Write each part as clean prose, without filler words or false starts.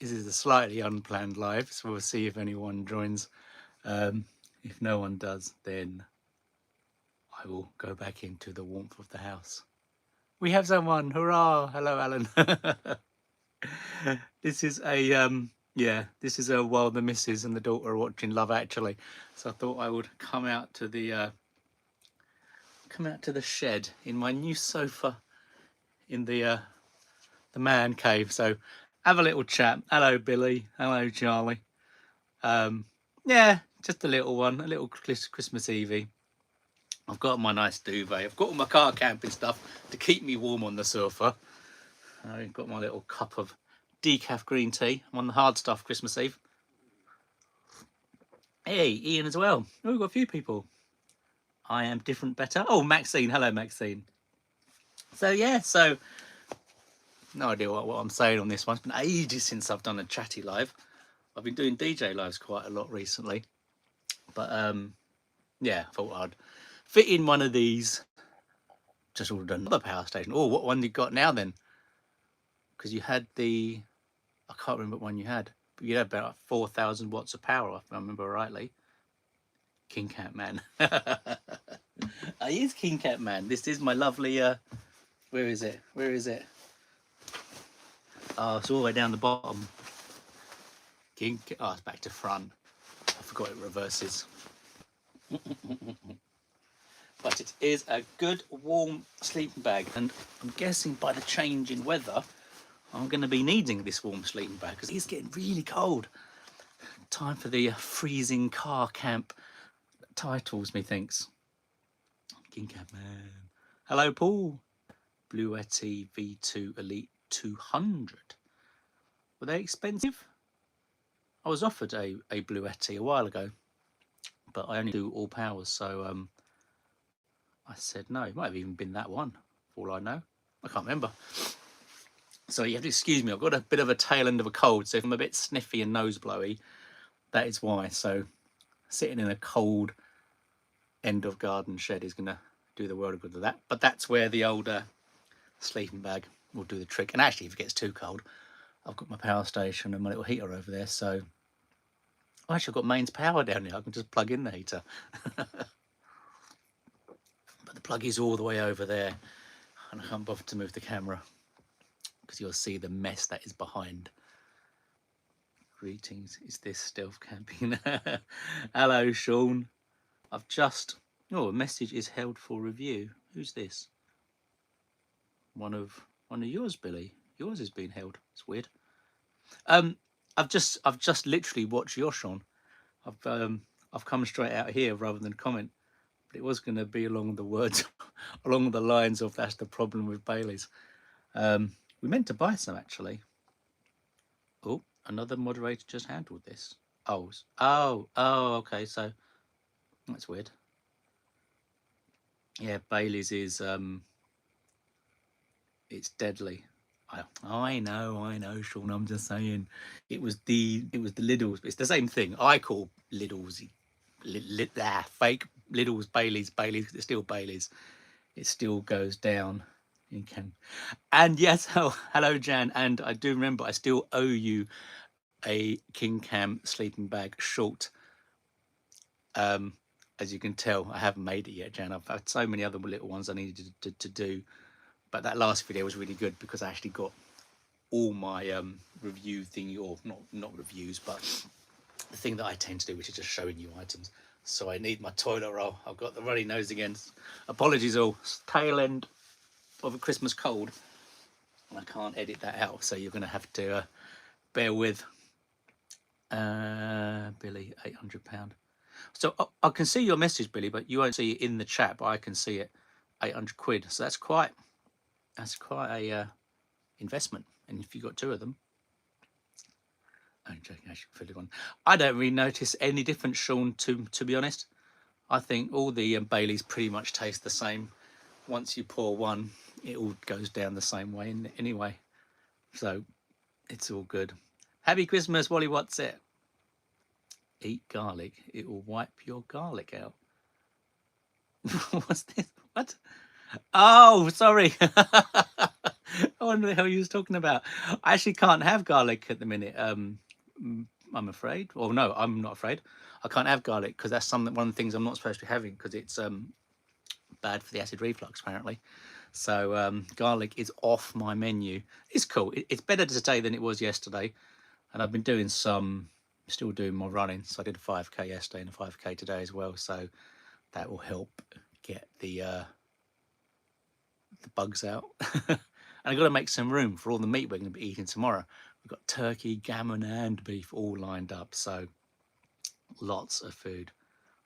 This is a slightly unplanned live, so we'll see if anyone joins. If no one does, then I will go back into the warmth of the house. We have someone! Hurrah! Hello, Alan. This is a this is a while the missus and the daughter are watching Love Actually, so I thought I would come out to the shed in my new sofa in the man cave. So have a little chat. Hello, Billy. Hello, Charlie. Yeah, just a little one, a little Christmas Eve. I've got my nice duvet. I've got all my car camping stuff to keep me warm on the sofa. I've got my little cup of decaf green tea. I'm on the hard stuff Christmas Eve. Hey, Ian as well. Oh, we've got a few people. I am different better. Oh, Maxine. Hello, Maxine. So, yeah, so no idea what I'm saying on this one. It's been ages since I've done a chatty live. I've been doing DJ lives quite a lot recently. But, yeah, I thought I'd fit in one of these. Just ordered another power station. Oh, what one you got now then? Because you had the, I can't remember what one you had, but you had about 4,000 watts of power, if I remember rightly. King Cat Man. I use King Cat Man. This is my lovely, where is it? Where is it? Oh, it's all the way down the bottom. Oh, it's back to front. I forgot it reverses. But it is a good warm sleeping bag, and I'm guessing by the change in weather I'm going to be needing this warm sleeping bag because it's getting really cold. Time for the freezing car camp titles, methinks. King Cat Man. Hello, Paul. Bluetti V2 Elite 200. Were they expensive? I was offered a Bluetti a while ago, but I only do all powers, so I said no. It might have even been that one, for all I know. I can't remember. So you have to excuse me, I've got a bit of a tail end of a cold, so if I'm a bit sniffy and nose blowy, that is why. So sitting in a cold end of garden shed is going to do the world of good with that. But that's where the older sleeping bag will do the trick. And actually, if it gets too cold, I've got my power station and my little heater over there. So actually, I've got mains power down here. I can just plug in the heater. But the plug is all the way over there, and I can't bother to move the camera because you'll see the mess that is behind. Greetings, is this stealth camping? Hello, Sean. I've just, a message is held for review. Who's this? One of yours, Billy. Yours is being held. It's weird. I've just literally watched your Sean. I've come straight out here rather than comment. But it was going to be along the words, along the lines of that's the problem with Bailey's. We meant to buy some actually. Oh, another moderator just handled this. Oh, okay. So that's weird. Yeah, Bailey's is it's deadly. I know, Sean. I'm just saying, it was the Lidl's. It's the same thing. I call Lidl's fake Lidl's Bailey's. It's still Bailey's. It still goes down. You can. And yes, hello, Jan. And I do remember I still owe you a King Cam sleeping bag short. As you can tell, I haven't made it yet, Jan. I've had so many other little ones I needed to do. But that last video was really good because I actually got all my review thing, or not reviews, but the thing that I tend to do, which is just showing you items. So I need my toilet roll. I've got the runny nose again. Apologies all. Tail end of a Christmas cold. And I can't edit that out, so you're going to have to bear with. Billy, £800. So I can see your message, Billy, but you won't see it in the chat, but I can see it. 800 quid. So that's quite a investment. And if you got two of them, I'm joking, I should fill it on. I don't really notice any difference, Sean, to be honest. I think all the Baileys pretty much taste the same. Once you pour one, it all goes down the same way anyway. So it's all good. Happy Christmas, Wally. What's it? Eat garlic. It will wipe your garlic out. What's this? What? Oh, sorry. I wonder the hell you was talking about. I actually can't have garlic at the minute. I'm afraid. Well, no, I'm not afraid. I can't have garlic because that's one of the things I'm not supposed to be having because it's bad for the acid reflux apparently. So garlic is off my menu. It's cool. It's better today than it was yesterday, and I've been doing still doing my running. So I did a 5k yesterday and a 5k today as well. So that will help get the bugs out. And I've got to make some room for all the meat we're going to be eating tomorrow. We've got turkey, gammon, and beef all lined up. So lots of food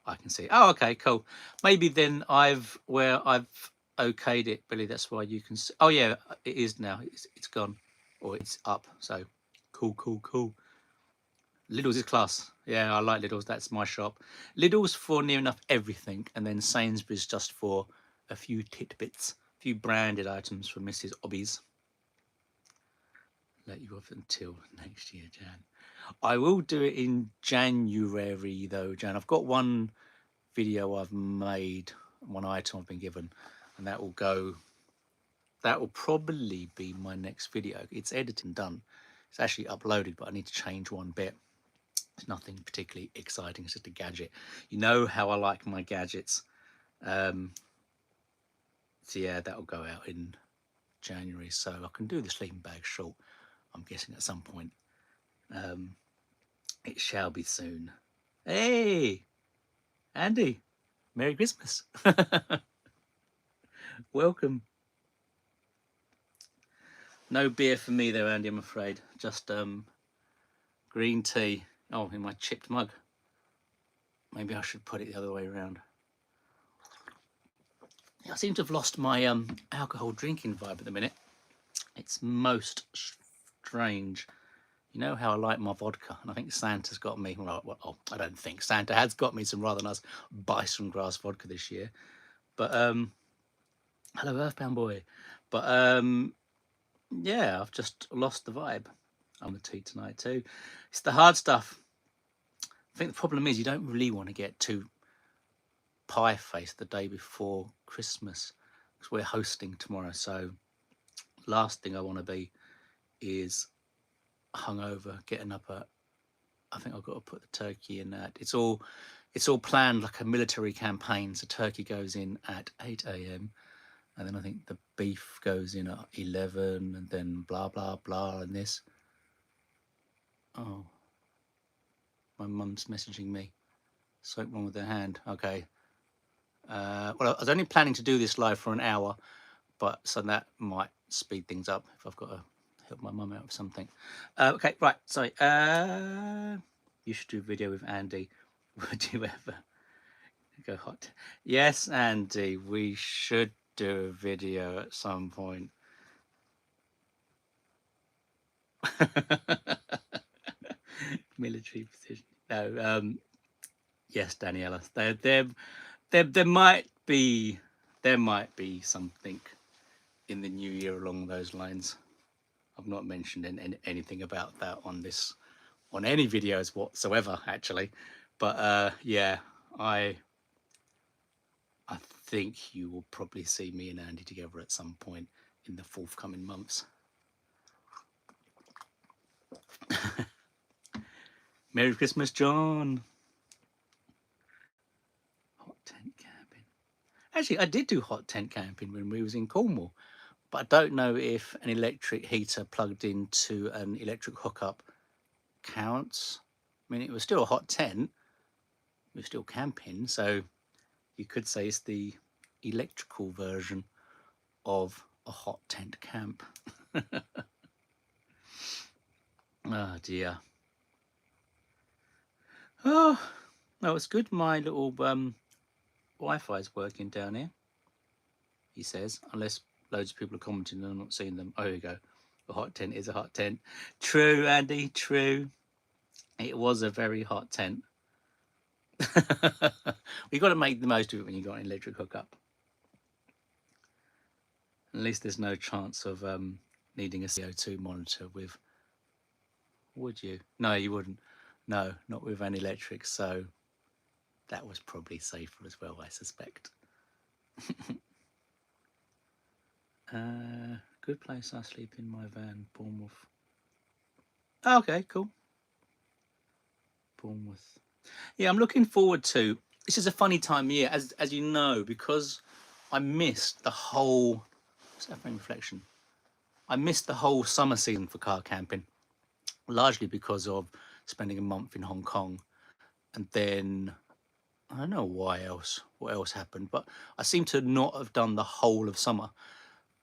I can see. Oh, okay, cool. Maybe then I've okayed it, Billy. That's why you can see. Oh yeah, it is now. It's gone, or it's up. So cool, cool, cool. Lidl's is class. Yeah, I like Lidl's. That's my shop. Lidl's for near enough everything, and then Sainsbury's just for a few tidbits, a few branded items for Mrs. Obbies. Let you off until next year, Jan. I will do it in January though, Jan. I've got one video I've made, one item I've been given, and that will probably be my next video. It's edited and done. It's actually uploaded, but I need to change one bit. It's nothing particularly exciting, it's just a gadget. You know how I like my gadgets. So yeah, that'll go out in January, so I can do the sleeping bag short, I'm guessing at some point. It shall be soon. Hey, Andy, Merry Christmas. Welcome. No beer for me though, Andy, I'm afraid. Just green tea. Oh, in my chipped mug. Maybe I should put it the other way around. I seem to have lost my alcohol drinking vibe at the minute. It's most strange. You know how I like my vodka, and I think Santa's got me. Well, I don't think Santa has got me some rather nice bison grass vodka this year. But hello, Earthbound boy. But yeah, I've just lost the vibe. I'm the tea tonight too. It's the hard stuff. I think the problem is you don't really want to get too pie-faced the day before Christmas because we're hosting tomorrow. So last thing I want to be is hungover, getting up at. I think I've got to put the turkey in that. It's all planned like a military campaign. So turkey goes in at 8 a.m. and then I think the beef goes in at 11, and then blah blah blah, and this. Oh, my mum's messaging me. Something wrong with her hand. Okay. Well, I was only planning to do this live for an hour, but so that might speed things up if I've got to help my mum out with something. Okay, right. Sorry. You should do a video with Andy. Would you ever go hot? Yes, Andy. We should do a video at some point. Military position. No. Yes, Daniela. There might be something in the new year along those lines. I've not mentioned anything about that on any videos whatsoever, actually. But yeah, I think you will probably see me and Andy together at some point in the forthcoming months. Merry Christmas, John. Hot tent camping. Actually, I did do hot tent camping when we was in Cornwall, but I don't know if an electric heater plugged into an electric hookup counts. I mean, it was still a hot tent. We were still camping, so you could say it's the electrical version of a hot tent camp. Oh dear. Oh, no, it's good. My little Wi-Fi is working down here, he says, unless loads of people are commenting and I'm not seeing them. Oh, here we go. A hot tent is a hot tent. True, Andy, true. It was a very hot tent. You've got to make the most of it when you've got an electric hookup. At least there's no chance of needing a CO2 monitor with. Would you? No, you wouldn't. No, not with an electric. So that was probably safer as well, I suspect. Good place I sleep in my van, Bournemouth. Oh, okay, cool. Bournemouth. Yeah, I'm looking forward to. This is a funny time of year, as you know, because I missed the whole. What's that for reflection? I missed the whole summer season for car camping, largely because of spending a month in Hong Kong, and then I don't know why else, what else happened, but I seem to not have done the whole of summer,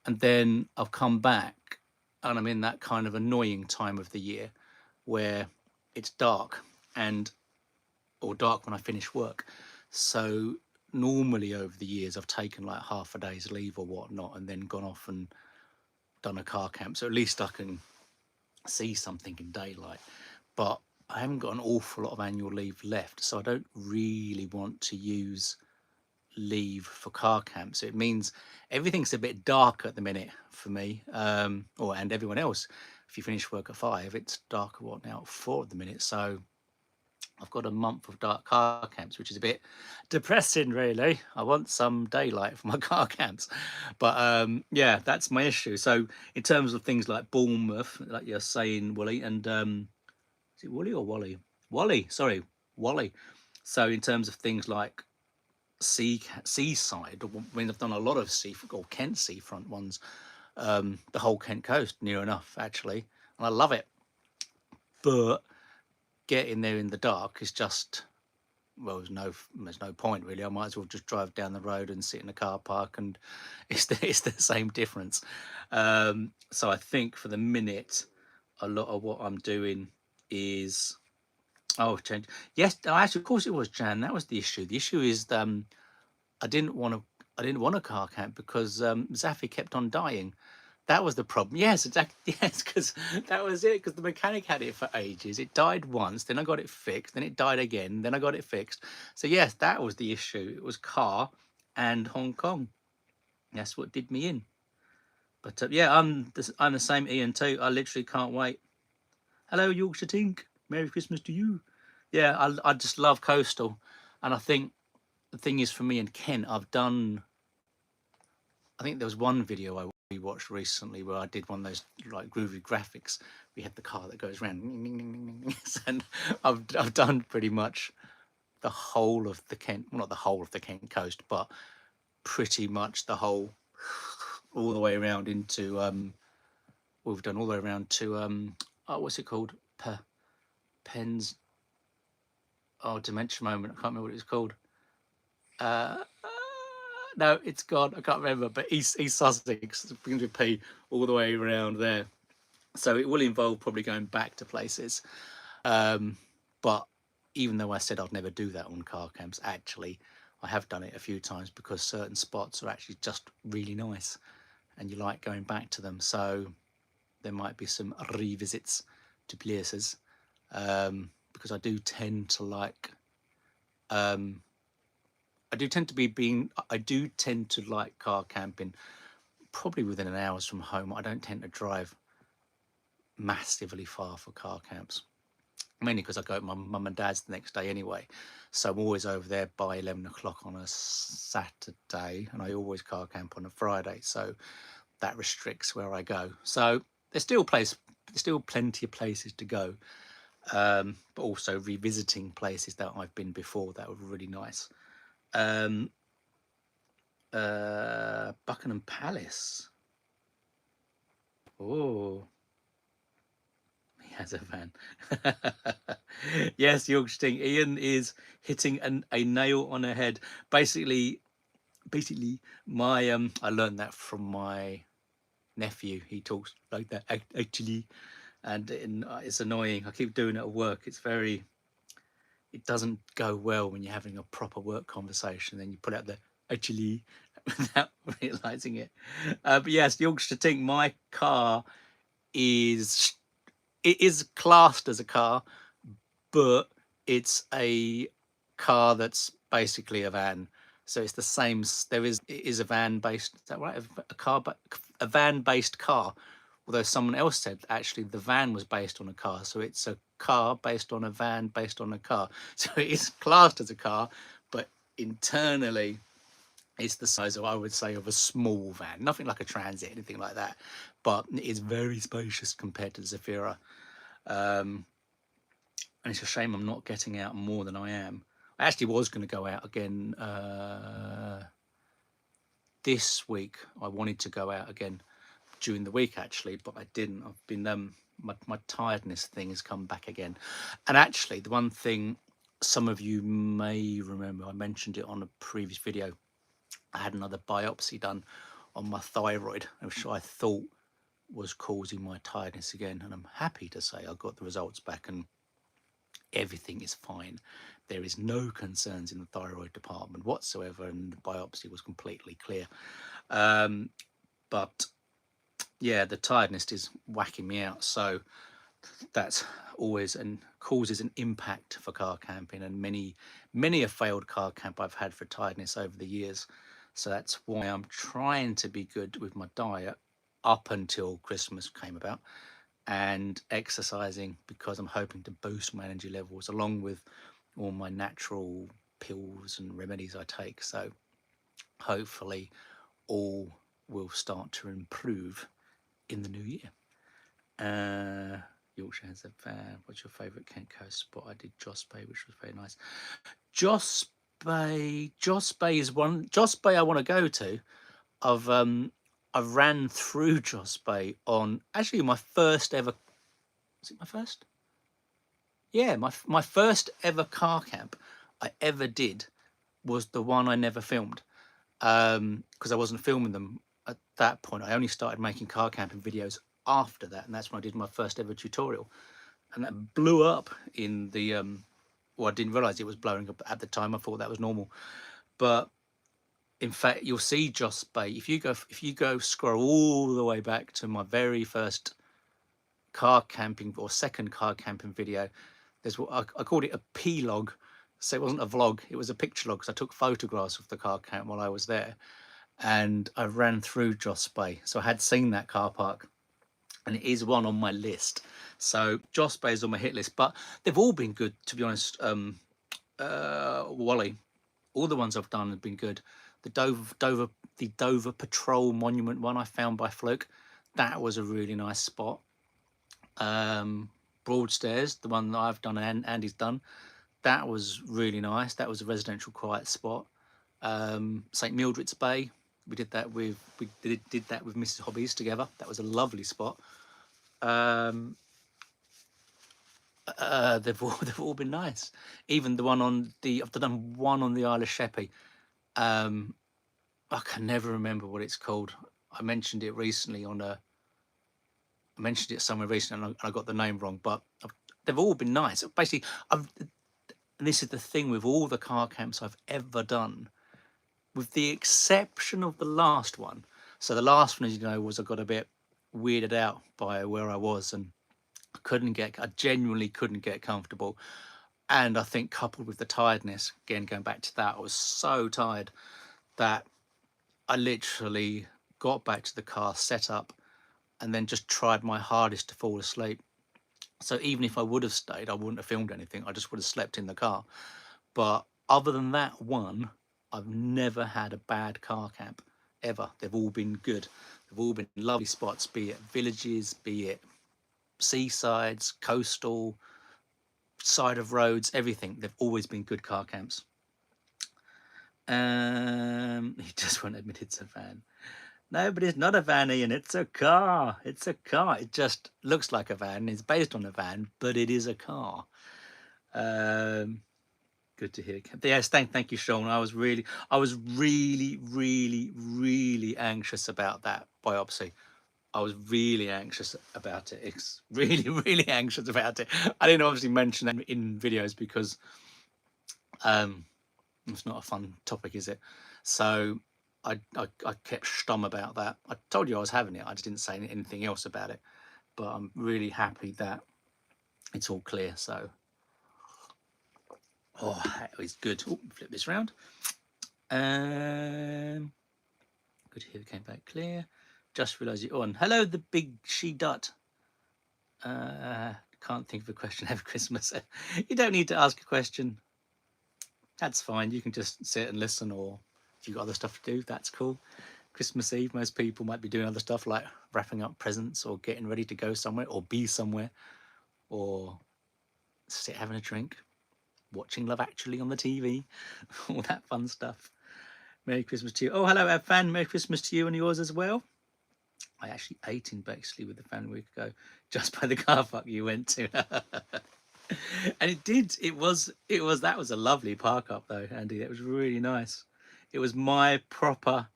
and then I've come back, and I'm in that kind of annoying time of the year where it's dark and or dark when I finish work. So normally over the years I've taken like half a day's leave or whatnot and then gone off and done a car camp. So at least I can see something in daylight. But I haven't got an awful lot of annual leave left, so I don't really want to use leave for car camp. So it means everything's a bit dark at the minute for me, and everyone else. If you finish work at 5, it's dark what now at 4 at the minute. So I've got a month of dark car camps, which is a bit depressing, really. I want some daylight for my car camps. But yeah, that's my issue. So in terms of things like Bournemouth, like you're saying, Wooly, and is it Wooly or Wally? Wally, sorry, Wally. So in terms of things like seaside, I mean, I've done a lot of sea or Kent seafront ones, the whole Kent coast, near enough, actually. And I love it. But getting there in the dark is just well, there's no point really. I might as well just drive down the road and sit in a car park, and it's the same difference. So I think for the minute, a lot of what I'm doing is change. Yes, actually, of course it was Jan. That was the issue. The issue is I didn't want to. I didn't want a car camp because Zaffy kept on dying. That was the problem. Yes, exactly. Yes, because that was it. Because the mechanic had it for ages. It died once, then I got it fixed, then it died again, then I got it fixed. So yes, that was the issue. It was car and Hong Kong. That's what did me in. But yeah, I'm the same Ian too. I literally can't wait. Hello, Yorkshire Tink. Merry Christmas to you. Yeah, I just love coastal, and I think the thing is for me and Ken, I've done. I think there was one video I watched recently where I did one of those like groovy graphics. We had the car that goes around, and I've done pretty much the whole of the Kent, well, not the whole of the Kent coast, but pretty much the whole, all the way around into we've done all the way around to what's it called? Pens. Oh, dementia moment. I can't remember what it was called. Uh, no, it's gone. I can't remember. But East Sussex, begins with P, all the way around there. So it will involve probably going back to places. But even though I said I'd never do that on car camps, actually, I have done it a few times because certain spots are actually just really nice and you like going back to them. So there might be some revisits to places because I do tend to like. I do tend to like car camping probably within an hour's from home. I don't tend to drive massively far for car camps, mainly because I go to my mum and dad's the next day anyway. So I'm always over there by 11 o'clock on a Saturday, and I always car camp on a Friday. So that restricts where I go. So there's still plenty of places to go, but also revisiting places that I've been before that were really nice. Buckingham Palace. Oh, he has a van. Yes, Yorkshire Ting. Ian is hitting a nail on the head. Basically, my I learned that from my nephew. He talks like that actually, and it's annoying. I keep doing it at work. It doesn't go well when you're having a proper work conversation. Then you put out the actually without realizing it. But yes, Yorkshire Tink, my car is classed as a car, but it's a car that's basically a van. So it's the same. It is a van based. Is that right? A van based car. Although someone else said actually the van was based on a car, so it's a car based on a van based on a car. So it is classed as a car, but internally It's the size of, I would say, of a small van, nothing like a Transit, anything like that, but it is very spacious compared to the Zafira. And it's a shame I'm not getting out more than I am. I actually was going to go out again this week. I wanted to go out again during the week actually, but I didn't. I've been my tiredness thing has come back again. And actually, the one thing some of you may remember, I mentioned it on a previous video. I had another biopsy done on my thyroid, which I thought was causing my tiredness again. And I'm happy to say I got the results back, and everything is fine. There is no concerns in the thyroid department whatsoever, and the biopsy was completely clear. But yeah, the tiredness is whacking me out, so that's always and causes an impact for car camping, and many a failed car camp I've had for tiredness over the years. So that's why I'm trying to be good with my diet up until Christmas came about, and exercising, because I'm hoping to boost my energy levels along with all my natural pills and remedies I take. So hopefully all will start to improve in the new year. Yorkshire has a van. What's your favourite Kent Coast spot? I did Joss Bay, which was very nice. Joss Bay is one. Joss Bay I want to go to. I ran through Joss Bay on actually my first ever. Was it my first? Yeah, my first ever car camp I ever did was the one I never filmed, because I wasn't filming them at that point. I only started making car camping videos after that, and that's when I did my first ever tutorial, and that blew up in the well, I didn't realize it was blowing up at the time. I thought that was normal, but in fact you'll see Joss Bay if you go scroll all the way back to my very first car camping or second car camping video. There's what I called it a P-log, so it wasn't a vlog, it was a picture log, because I took photographs of the car camp while I was there, and I ran through Joss Bay. So I had seen that car park, and it is one on my list. So Joss Bay is on my hit list, but they've all been good, to be honest. Wally, all the ones I've done have been good. The Dover Patrol Monument one I found by fluke, that was a really nice spot. Broadstairs, the one that I've done and Andy's done, that was really nice. That was a residential quiet spot. St Mildred's Bay, we did that with Mrs Hobbies together. That was a lovely spot. They've all been nice. Even the one on the I've done one on the Isle of Sheppey. I can never remember what it's called. I mentioned it recently I mentioned it somewhere recently, and I got the name wrong. But they've all been nice. Basically, and this is the thing with all the car camps I've ever done, with the exception of the last one. So the last one, as you know, was I got a bit weirded out by where I was, and I genuinely couldn't get comfortable. And I think coupled with the tiredness, again going back to that, I was so tired that I literally got back to the car, set up, and then just tried my hardest to fall asleep. So even if I would have stayed, I wouldn't have filmed anything. I just would have slept in the car. But other than that one, I've never had a bad car camp ever. They've all been good. They've all been lovely spots, be it villages, be it seasides, coastal, side of roads, everything. They've always been good car camps. He just won't admit it's a van. No, but it's not a van, Ian. It's a car. It's a car. It just looks like a van. It's based on a van, but it is a car. Good to hear. Yes, thank you, Sean. I was really, really anxious about that biopsy. I was really anxious about it. It's really, really anxious about it. I didn't obviously mention it in videos because it's not a fun topic, is it? So I kept stum about that. I told you I was having it. I just didn't say anything else about it. But I'm really happy that it's all clear. So, oh, that was good. Oh, flip this round. Good to hear it came back clear. Just realised you're on. Hello, the big she-dut. Can't think of a question. Have Christmas. You don't need to ask a question. That's fine. You can just sit and listen or If you've got other stuff to do, that's cool. Christmas Eve, most people might be doing other stuff like wrapping up presents or getting ready to go somewhere or be somewhere or sit having a drink, watching Love Actually on the TV, all that fun stuff. Merry Christmas to you. Oh, hello, Fan. Merry Christmas to you and yours as well. I actually ate in Bexley with the family a week ago, just by the car park you went to. And that was a lovely park up though, Andy. It was really nice. It was a proper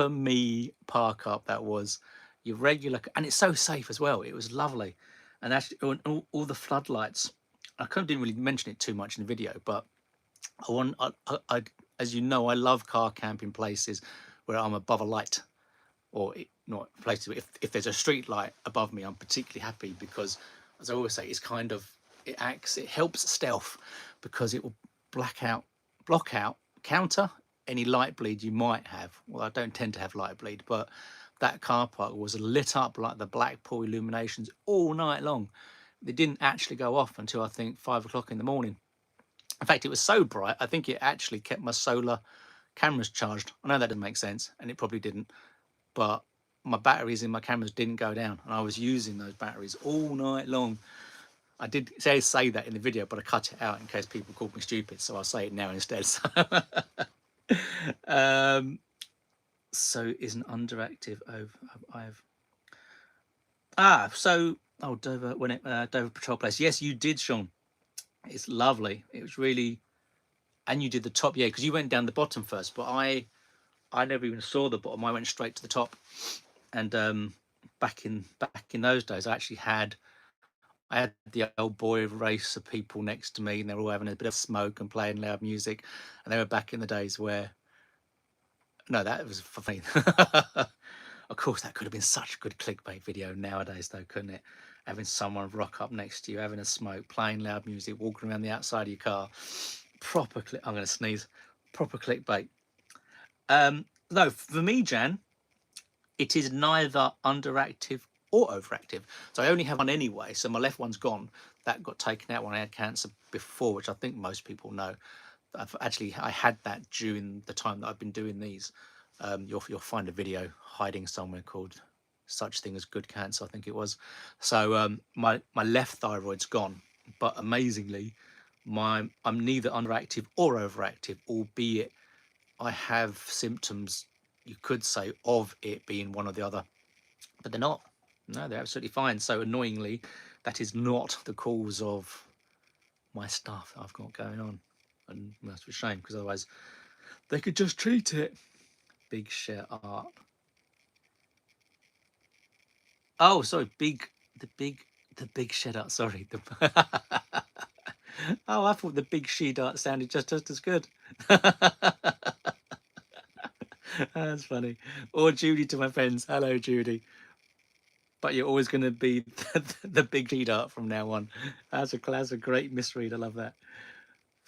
me park up. That was your regular, and it's so safe as well. It was lovely. And actually all the floodlights, didn't really mention it too much in the video, but I as you know, I love car camping places where I'm above a light, or not places where if there's a street light above me, I'm particularly happy because, as I always say, it helps stealth because it will block out, counter any light bleed you might have. Well, I don't tend to have light bleed, but that car park was lit up like the Blackpool illuminations all night long. They didn't actually go off until I think 5 o'clock in the morning. In fact, it was so bright, I think it actually kept my solar cameras charged. I know that doesn't make sense, and it probably didn't, but my batteries in my cameras didn't go down, and I was using those batteries all night long. I did say that in the video, but I cut it out in case people called me stupid, so I'll say it now instead. So isn't underactive over? Dover Patrol Place. Yes, you did, Sean. It's lovely. It was really, and you did the top, yeah, because you went down the bottom first, but I never even saw the bottom. I went straight to the top, and back in those days, I had the old boy race of people next to me, and they were all having a bit of smoke and playing loud music, and they were back in the days where, no, that was funny. Of course, that could have been such a good clickbait video nowadays, though, couldn't it? Having someone rock up next to you, having a smoke, playing loud music, walking around the outside of your car. Proper click. I'm going to sneeze. Proper clickbait. No, for me, Jan, it is neither underactive or overactive. So I only have one anyway. So my left one's gone. That got taken out when I had cancer before, which I think most people know. I had that during the time that I've been doing these. You'll find a video hiding somewhere called Such Thing as Good Cancer, I think it was. So my left thyroid's gone, but amazingly, I'm neither underactive or overactive, albeit I have symptoms, you could say, of it being one or the other, but they're not. No, they're absolutely fine. So annoyingly, that is not the cause of my stuff that I've got going on. And that's a shame, because otherwise they could just treat it. Big share art. Oh, sorry, the big shed art. Sorry. Oh, I thought the big shed art sounded just as good. That's funny. Or Judy to my friends. Hello, Judy. But you're always going to be the big shed art from now on. That's a great misread. I love that.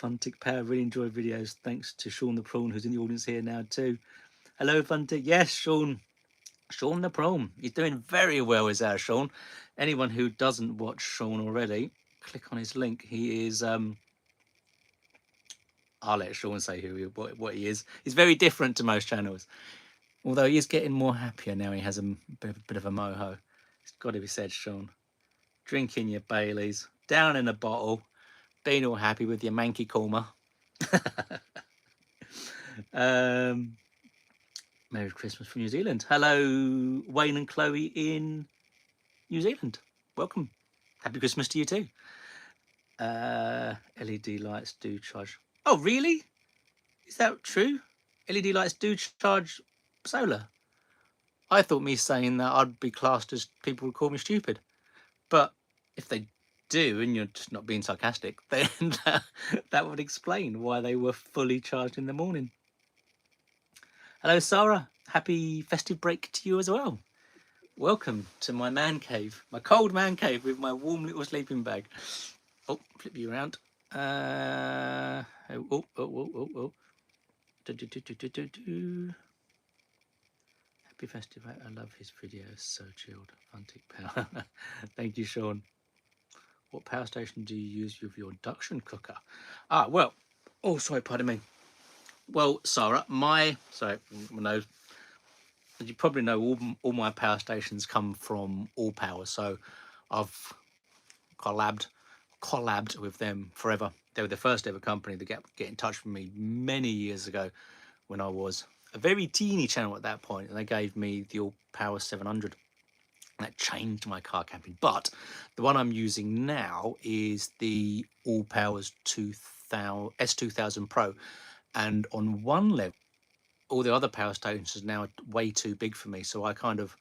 Funtic Power, really enjoy videos. Thanks to Sean the Prawn, who's in the audience here now too. Hello, Funtic. Yes, Sean the Prawn. He's doing very well, is our Sean. Anyone who doesn't watch Sean already, click on his link. He is I'll let Sean say what he is. He's very different to most channels, although he is getting more happier now. He has a bit of a moho. It's got to be said, Sean. Drinking your Baileys, down in a bottle, being all happy with your manky korma. Merry Christmas from New Zealand. Hello, Wayne and Chloe in New Zealand. Welcome. Happy Christmas to you too. LED lights do charge. Oh, really? Is that true? LED lights do charge solar. I thought me saying that I'd be classed as people would call me stupid. But if they do, and you're just not being sarcastic, then that would explain why they were fully charged in the morning. Hello, Sarah. Happy festive break to you as well. Welcome to my man cave, my cold man cave with my warm little sleeping bag. Oh, flip you around. Oh. Happy festive. I love his videos. So chilled. Funtic Power. Thank you, Sean. What power station do you use with your induction cooker? Well, oh, sorry, pardon me. Well, Sarah, you probably know all my power stations come from All Power, so I've collabed with them forever. They were the first ever company to get in touch with me many years ago when I was a very teeny channel at that point, and they gave me the All Power 700. And that changed my car camping. But the one I'm using now is the All Powers 2000 S2000 Pro, and on one level, all the other power stations are now way too big for me. So I kind of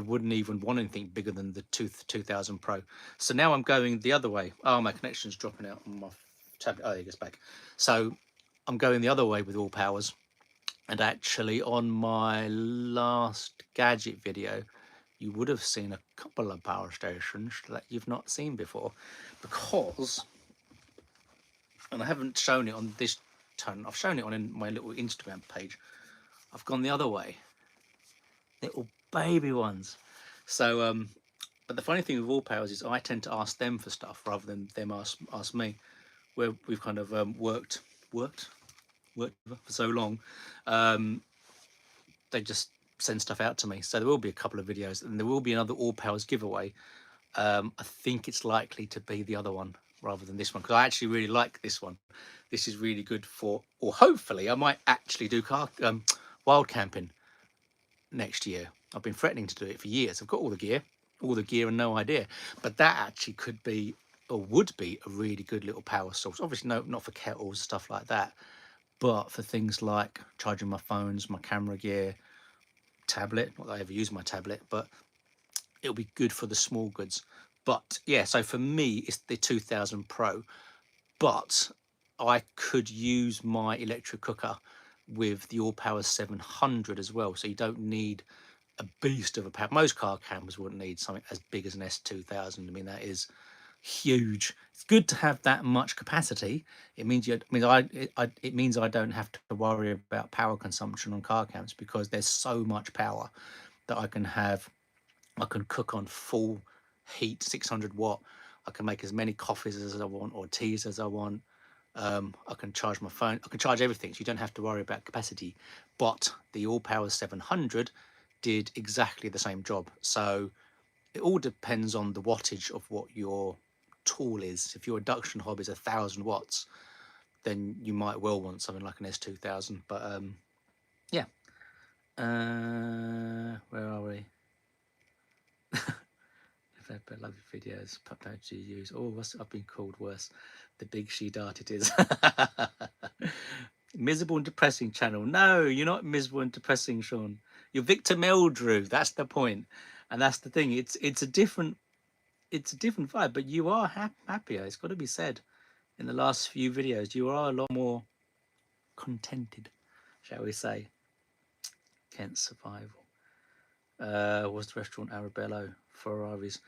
wouldn't even want anything bigger than the 2000 Pro. So now I'm going the other way. Oh, my connection's dropping out on my tablet. Oh, it goes back. So I'm going the other way with All Powers. And actually, on my last gadget video, you would have seen a couple of power stations that you've not seen before, because, and I haven't shown it on this channel, I've shown it on my little Instagram page. I've gone the other way, little baby ones. So, but the funny thing with All Powers is I tend to ask them for stuff rather than them ask me. Where we've kind of worked for so long, they just send stuff out to me. So there will be a couple of videos, and there will be another All Powers giveaway. I think it's likely to be the other one rather than this one, because I actually really like this one. This is really good for, or hopefully I might actually do wild camping next year. I've been threatening to do it for years. I've got all the gear and no idea. But that actually could be, or would be, a really good little power source. Obviously, no, not for kettles, stuff like that, but for things like charging my phones, my camera gear, tablet. Not that I ever use my tablet, but it'll be good for the small goods. But yeah, so for me, it's the 2000 Pro, but I could use my electric cooker with the All Power 700 as well. So you don't need a beast of a power. Most car campers wouldn't need something as big as an S2000. I mean, that is huge. It's good to have that much capacity. It means it means I don't have to worry about power consumption on car camps, because there's so much power that I can have. I can cook on full heat, 600 watt. I can make as many coffees as I want, or teas as I want. I can charge my phone. I can charge everything, so you don't have to worry about capacity. But the All Power 700 did exactly the same job. So it all depends on the wattage of what your tool is. If your induction hob is 1000 watts, then you might well want something like an S2000. But yeah. Where are we? I love your videos. Don't you use? Oh, I've been called worse. The big she dart it is. Miserable and depressing channel. No, you're not miserable and depressing, Sean. You're Victor Meldrew. That's the point, and that's the thing. It's a different vibe, but you are happier. It's got to be said. In the last few videos, you are a lot more contented, shall we say? Kent survival. Was the restaurant Arabello? Ferraris.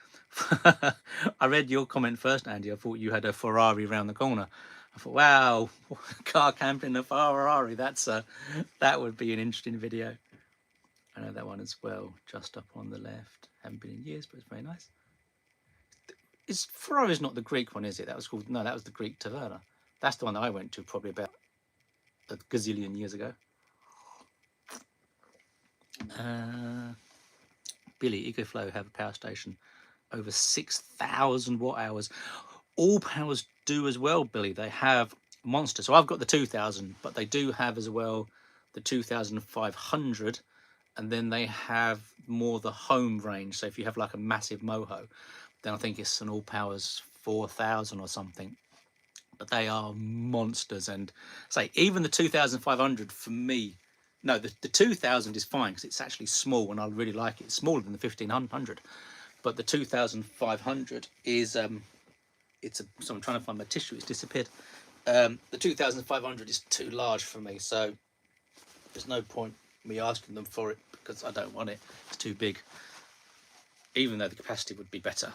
I read your comment first, Andy. I thought you had a Ferrari around the corner. I thought, wow, car camping a Ferrari. That would be an interesting video. I know that one as well. Just up on the left. Haven't been in years, but it's very nice. Ferrari's not the Greek one, is it? That was the Greek Taverna. That's the one that I went to probably about a gazillion years ago. Billy, EcoFlow have a power station over 6,000 watt hours. All Powers do as well, Billy. They have monster. So I've got the 2000, but they do have as well the 2500, and then they have more the home range. So if you have like a massive moho, then I think it's an All Powers 4000 or something. But they are monsters. And say even the 2500 for me, no, the 2000 is fine because it's actually small and I really like it. It's smaller than the 1500, but the 2500 is so I'm trying to find my tissue. It's disappeared. The 2500 is too large for me, so there's no point me asking them for it because I don't want it. It's too big, even though the capacity would be better.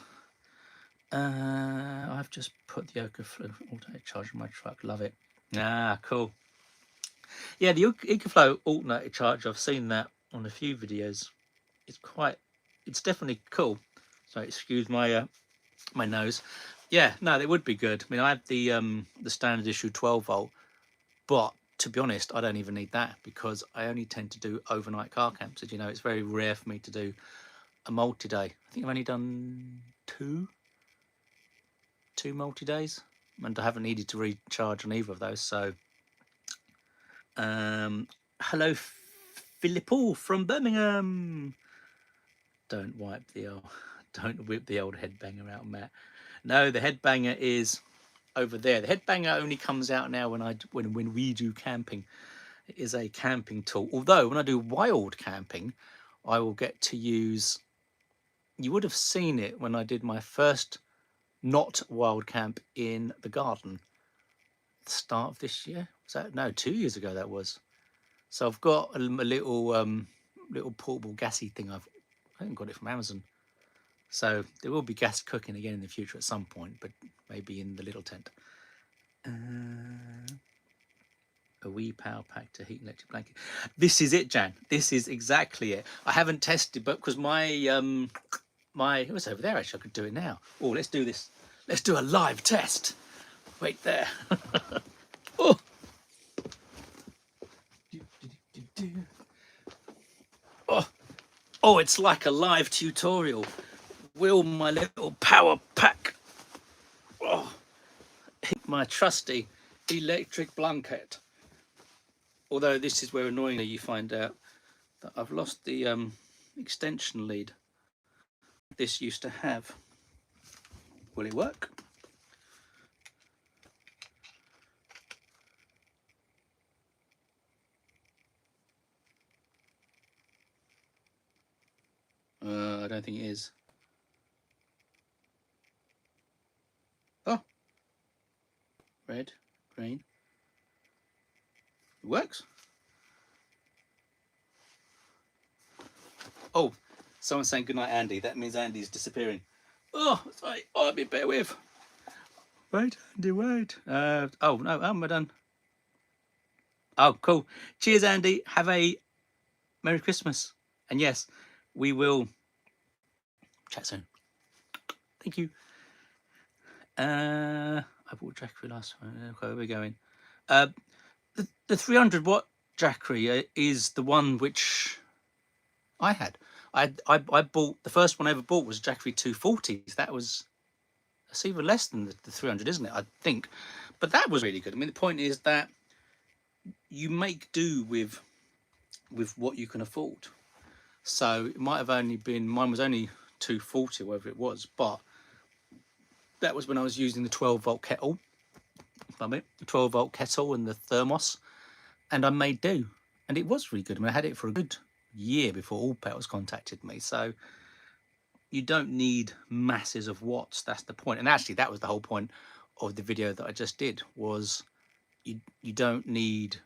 I've just put the EcoFlow alternator charger in my truck. Love it. Ah, cool. Yeah, the EcoFlow alternator charger, I've seen that on a few videos. It's definitely cool. So excuse my my nose. Yeah, no, it would be good. I mean, I have the standard issue 12 volt, but to be honest, I don't even need that because I only tend to do overnight car camps. As you know, it's very rare for me to do a multi-day. I think I've only done two multi-days, and I haven't needed to recharge on either of those. So, hello, Philippo from Birmingham. Don't whip the old headbanger out, Matt. No, the headbanger is over there. The headbanger only comes out now when we do camping. It is a camping tool. Although when I do wild camping, I will get to use. You would have seen it when I did my first not wild camp in the garden. The start of this year. Was that no 2 years ago? That was. So I've got a little portable gassy thing. I haven't got it from Amazon. So there will be gas cooking again in the future at some point, but maybe in the little tent. A wee power pack to heat an electric blanket. This is it, Jan. This is exactly it. I haven't tested, but because my it was over there actually. I could do it now. Oh, let's do this. Let's do a live test. Wait there. Oh. Oh, it's like a live tutorial. Will my little power pack. Oh, my trusty electric blanket. Although this is where annoyingly you find out that I've lost the extension lead this used to have. Will it work? I don't think it is. Oh, red, green. It works. Oh, someone's saying goodnight, Andy. That means Andy's disappearing. Oh, sorry. Oh, I'll be bear with. Wait, Andy, wait. Oh, no, am I done? Oh, cool. Cheers, Andy. Have a Merry Christmas. And yes, we will chat soon. Thank you. I bought Jackery last time. Okay, where are we going? The 300 watt Jackery is the one which I had. I bought the first one I ever bought was Jackery 240s. That's even less than the 300, isn't it? I think, but that was really good. I mean, the point is that you make do with what you can afford. So it might have only been mine was only 240, whatever it was, but that was when I was using the 12-volt kettle. The 12-volt kettle and the thermos, and I made do, and it was really good. I mean, I had it for a good year before All Petals contacted me. So you don't need masses of watts. That's the point. And actually, that was the whole point of the video that I just did. Was you don't need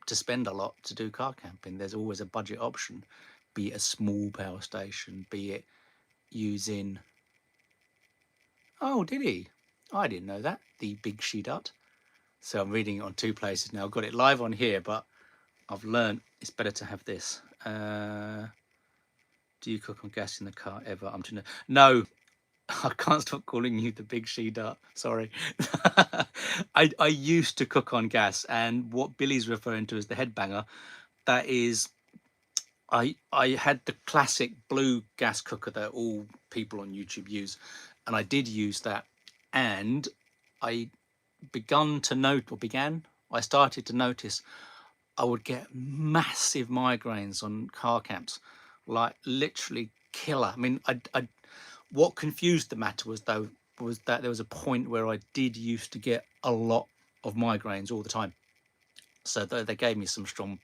to spend a lot to do car camping. There's always a budget option, be it a small power station, be it using. Oh, did he? I didn't know that. The Big She Dut. So I'm reading it on two places now. I've got it live on here, but I've learned it's better to have this. Do you cook on gas in the car ever? No, I can't stop calling you the Big She Dut. Sorry. I used to cook on gas, and what Billy's referring to as the headbanger, that is, I had the classic blue gas cooker that all people on YouTube use, and I did use that, and I started to notice I would get massive migraines on car camps, like literally killer. I mean, what confused the matter was that there was a point where I did used to get a lot of migraines all the time. So they gave me some strong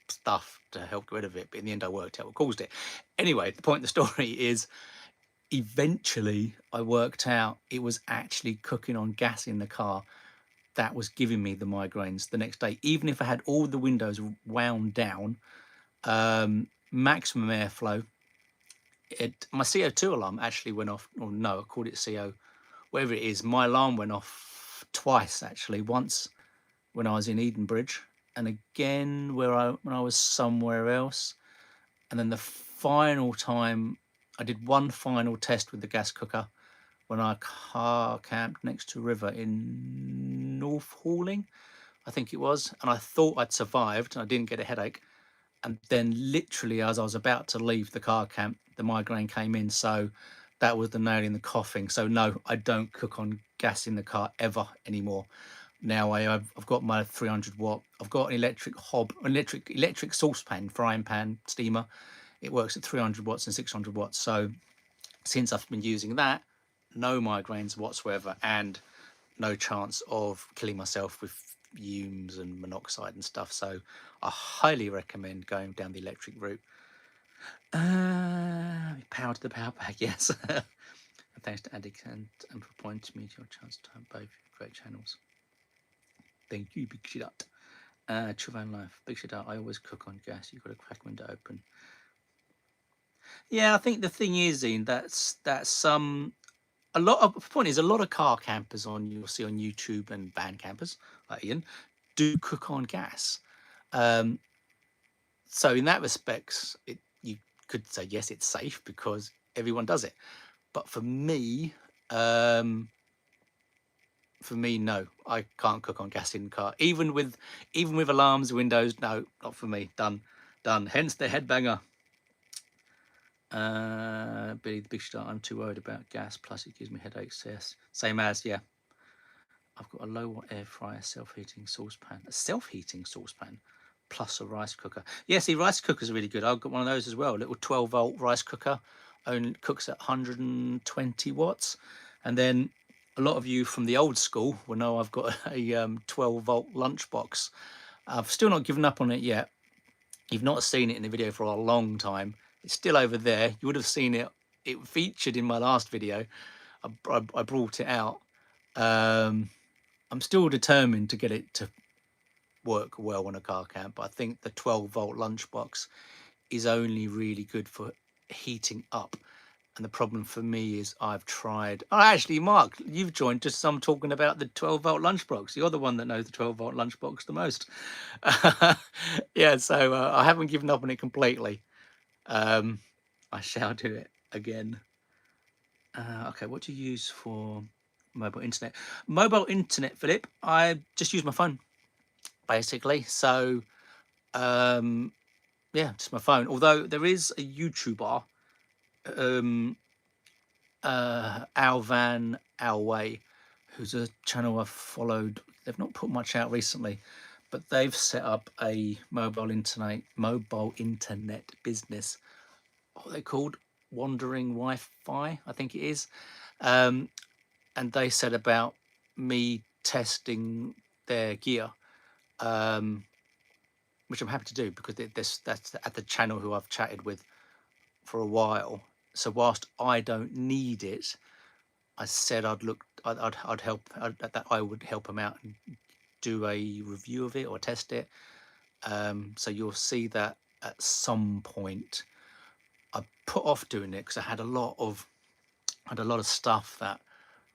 stuff to help get rid of it, but in the end I worked out what caused it. Anyway, the point of the story is eventually I worked out it was actually cooking on gas in the car that was giving me the migraines the next day, even if I had all the windows wound down, maximum airflow. My CO2 alarm actually went off, or no, I called it CO, whatever it is. My alarm went off twice actually. Once when I was in Edenbridge, and again when I was somewhere else. And then the final time, I did one final test with the gas cooker when I car camped next to a river in North Halling. I think it was, and I thought I'd survived and I didn't get a headache. And then literally as I was about to leave the car camp, the migraine came in. So that was the nail in the coffin. So no, I don't cook on gas in the car ever anymore. Now I've got my 300 watt. I've got an electric hob, electric saucepan, frying pan, steamer. It works at 300 watts and 600 watts. So since I've been using that, no migraines whatsoever, and no chance of killing myself with fumes and monoxide and stuff. So I highly recommend going down the electric route. Power to the power pack, yes. And thanks to Addict and for pointing me to your chance to have both great channels. Thank you, Big Shit Out. Chivan Life, Big Shit Out. I always cook on gas. You've got to crack window open. Yeah, I think the thing is, Ian, that's a lot of the point is a lot of car campers you'll see on YouTube and van campers like Ian do cook on gas. So in that respect, you could say yes, it's safe because everyone does it. But for me, no, I can't cook on gas in the car. Even with alarms, windows, no, not for me. Done. Hence the headbanger. Billy the Big Star, I'm too worried about gas, plus it gives me headaches. Yes, same as, yeah. I've got a low watt air fryer, self-heating saucepan, plus a rice cooker. Yeah, see, rice cookers are really good. I've got one of those as well, a little 12-volt rice cooker, only cooks at 120 watts. And then a lot of you from the old school will know I've got a 12-volt lunchbox. I've still not given up on it yet. You've not seen it in the video for a long time. It's still over there. You would have seen it. It featured in my last video. I brought it out. I'm still determined to get it to work well on a car camp. I think the 12-volt lunchbox is only really good for heating up. And the problem for me is I've tried. Oh, actually, Mark, you've joined just some talking about the 12-volt lunchbox. You're the one that knows the 12-volt lunchbox the most. Yeah, so I haven't given up on it completely. I shall do it again. Okay, what do you use for mobile internet? Mobile internet, Philip, I just use my phone, basically. So, yeah, just my phone. Although there is a YouTuber, Alvan Alway, who's a channel I've followed. They've not put much out recently, but they've set up a mobile internet business. What are they called? Wandering Wi-Fi, I think it is. And they said about me testing their gear, which I'm happy to do because that's at the channel who I've chatted with for a while. So whilst I don't need it, I said I'd help. That I would help them out and do a review of it or test it. So you'll see that at some point. I put off doing it because I had a lot of stuff that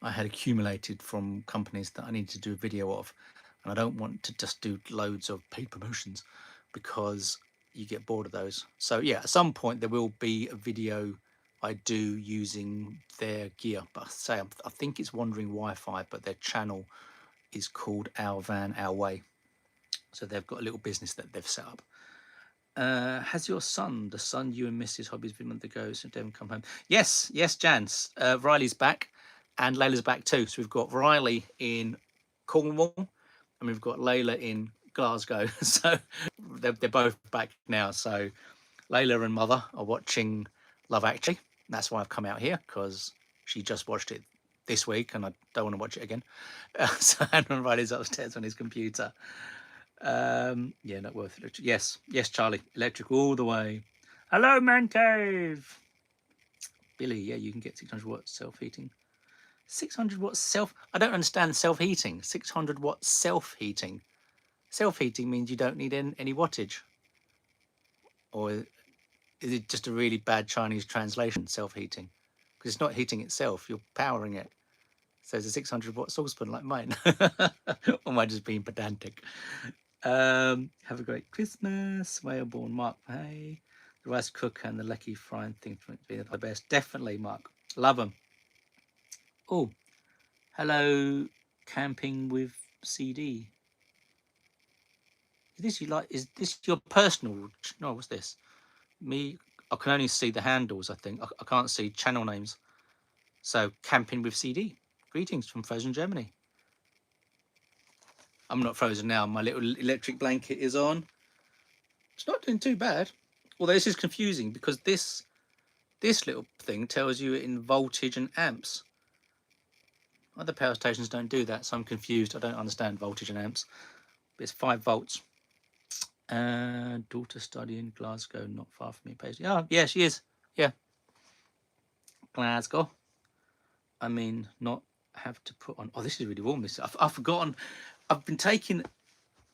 I had accumulated from companies that I needed to do a video of, and I don't want to just do loads of paid promotions because you get bored of those. So yeah, at some point there will be a video I do using their gear, but I think it's Wandering Wi-Fi, but their channel is called Our Van Our Way. So they've got a little business that they've set up. Has your son, the son you and Mrs. Hobbies been month ago, so Devon come home? Yes, Jans. Riley's back, and Layla's back too. So we've got Riley in Cornwall, and we've got Layla in Glasgow. So they're both back now. So Layla and Mother are watching Love Actually. That's why I've come out here, because she just watched it this week, and I don't want to watch it again. So Riley's upstairs on his computer. Yeah, not worth it. Yes, Charlie, electric all the way. Hello, Man Cave. Billy, yeah, you can get 600 watts self-heating. 600 watts I don't understand self-heating. 600 watts self-heating. Self-heating means you don't need any wattage. Or is it just a really bad Chinese translation, self-heating? Because it's not heating itself, you're powering it. So it's a 600 watt saucepan like mine. Or am I just being pedantic? Have a great Christmas. Whaleborn Mark. Hey, the rice cooker and the lucky frying thing to be the best. Definitely, Mark. Love them. Oh, hello, camping with CD. Is this your personal? No, what's this? Me, I can only see the handles. I think I can't see channel names. So camping with CD. Greetings from frozen Germany. I'm not frozen now. My little electric blanket is on. It's not doing too bad. Although this is confusing because this little thing tells you in voltage and amps. Other power stations don't do that, so I'm confused. I don't understand voltage and amps. But it's 5 volts. Daughter studying Glasgow, not far from me. Paisley. Oh, yeah, she is. Yeah, Glasgow. I mean, not have to put on. Oh, this is really warm. I've forgotten. I've been taking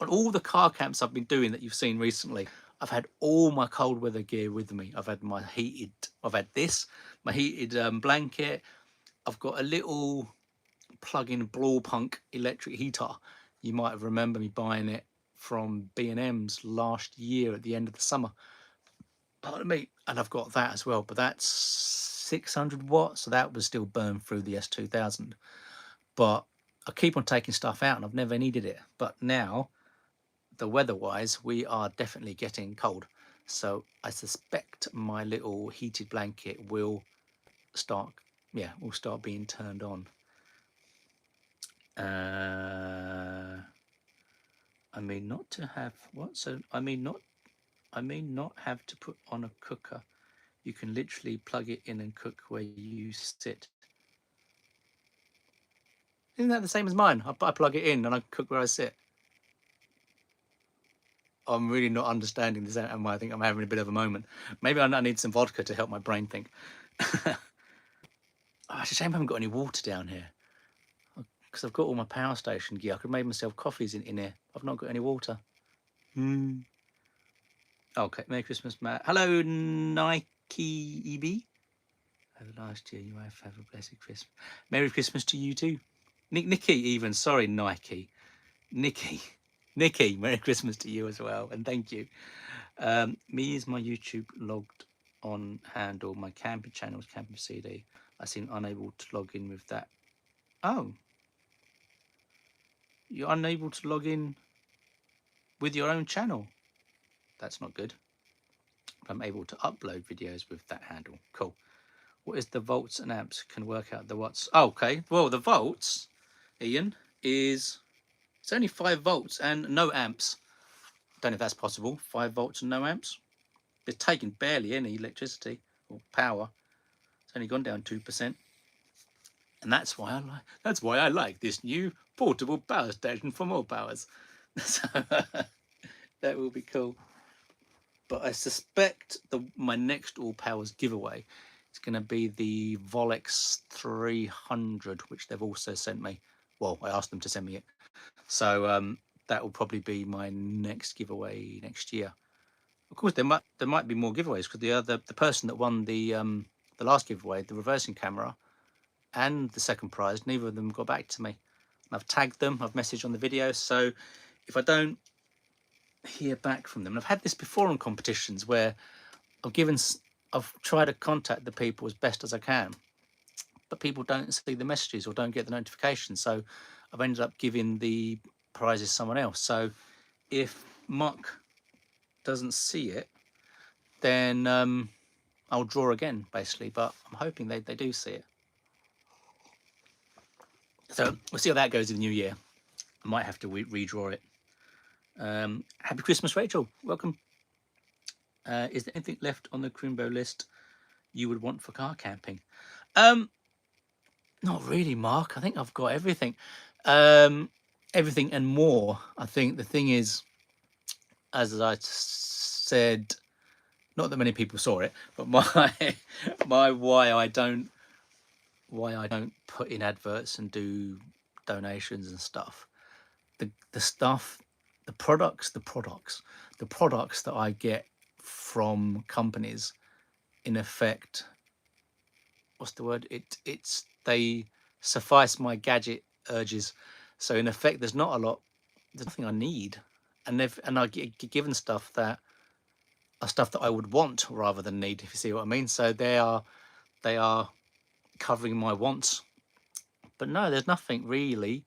on all the car camps I've been doing that you've seen recently. I've had all my cold weather gear with me. I've had my heated. I've had this, my heated blanket. I've got a little plug-in Blawpunk electric heater. You might have remembered me buying it from B&M's last year at the end of the summer. Pardon me. And I've got that as well, but that's 600 watts, so that was still burned through the S2000. But I keep on taking stuff out and I've never needed it. But now, the weather-wise, we are definitely getting cold. So I suspect my little heated blanket will start being turned on. I mean not to have what? So I mean not have to put on a cooker. You can literally plug it in and cook where you sit. Isn't that the same as mine? I plug it in and I cook where I sit. I'm really not understanding this, and I think I'm having a bit of a moment. Maybe I need some vodka to help my brain think. Oh, it's a shame I haven't got any water down here, because I've got all my power station gear. I could make myself coffees in here. I've not got any water. Okay, Merry Christmas, Matt. Hello, Nike EB. Over last year, you have a blessed Christmas. Merry Christmas to you too. Nikki even, sorry, Nike. Nikki, Merry Christmas to you as well, and thank you. Me is my YouTube logged on handle. My camping channel is Camping CD. I seem unable to log in with that. Oh, you're unable to log in with your own channel. That's not good. I'm able to upload videos with that handle. Cool. What is the volts and amps? Can work out the watts. Oh, okay. Well, the volts, Ian, is it's only 5 volts and no amps. Don't know if that's possible. 5 volts and no amps. It's taking barely any electricity or power. It's only gone down 2%. And that's why I like this new portable power station from All Powers. So that will be cool. But I suspect my next All Powers giveaway is going to be the Volex 300, which they've also sent me. Well, I asked them to send me it. So that will probably be my next giveaway next year. Of course, there might be more giveaways, because the person that won the last giveaway, the reversing camera, and the second prize, neither of them got back to me. And I've tagged them, I've messaged on the video. So if I don't hear back from them, and I've had this before in competitions where I've tried to contact the people as best as I can, but people don't see the messages or don't get the notifications. So I've ended up giving the prizes to someone else. So if Mark doesn't see it, then I'll draw again, basically. But I'm hoping they do see it. So we'll see how that goes in the new year. I might have to redraw it. Happy Christmas, Rachel. Welcome. Is there anything left on the Crimbo list you would want for car camping? Not really, Mark. I think I've got everything. Everything and more. I think the thing is, as I said, not that many people saw it, but why I don't put in adverts and do donations and stuff. The products that I get from companies, in effect, what's the word? They suffice my gadget urges. So in effect, there's nothing I need, and I get given stuff that I would want rather than need, if you see what I mean. So they are covering my wants. But no, there's nothing really.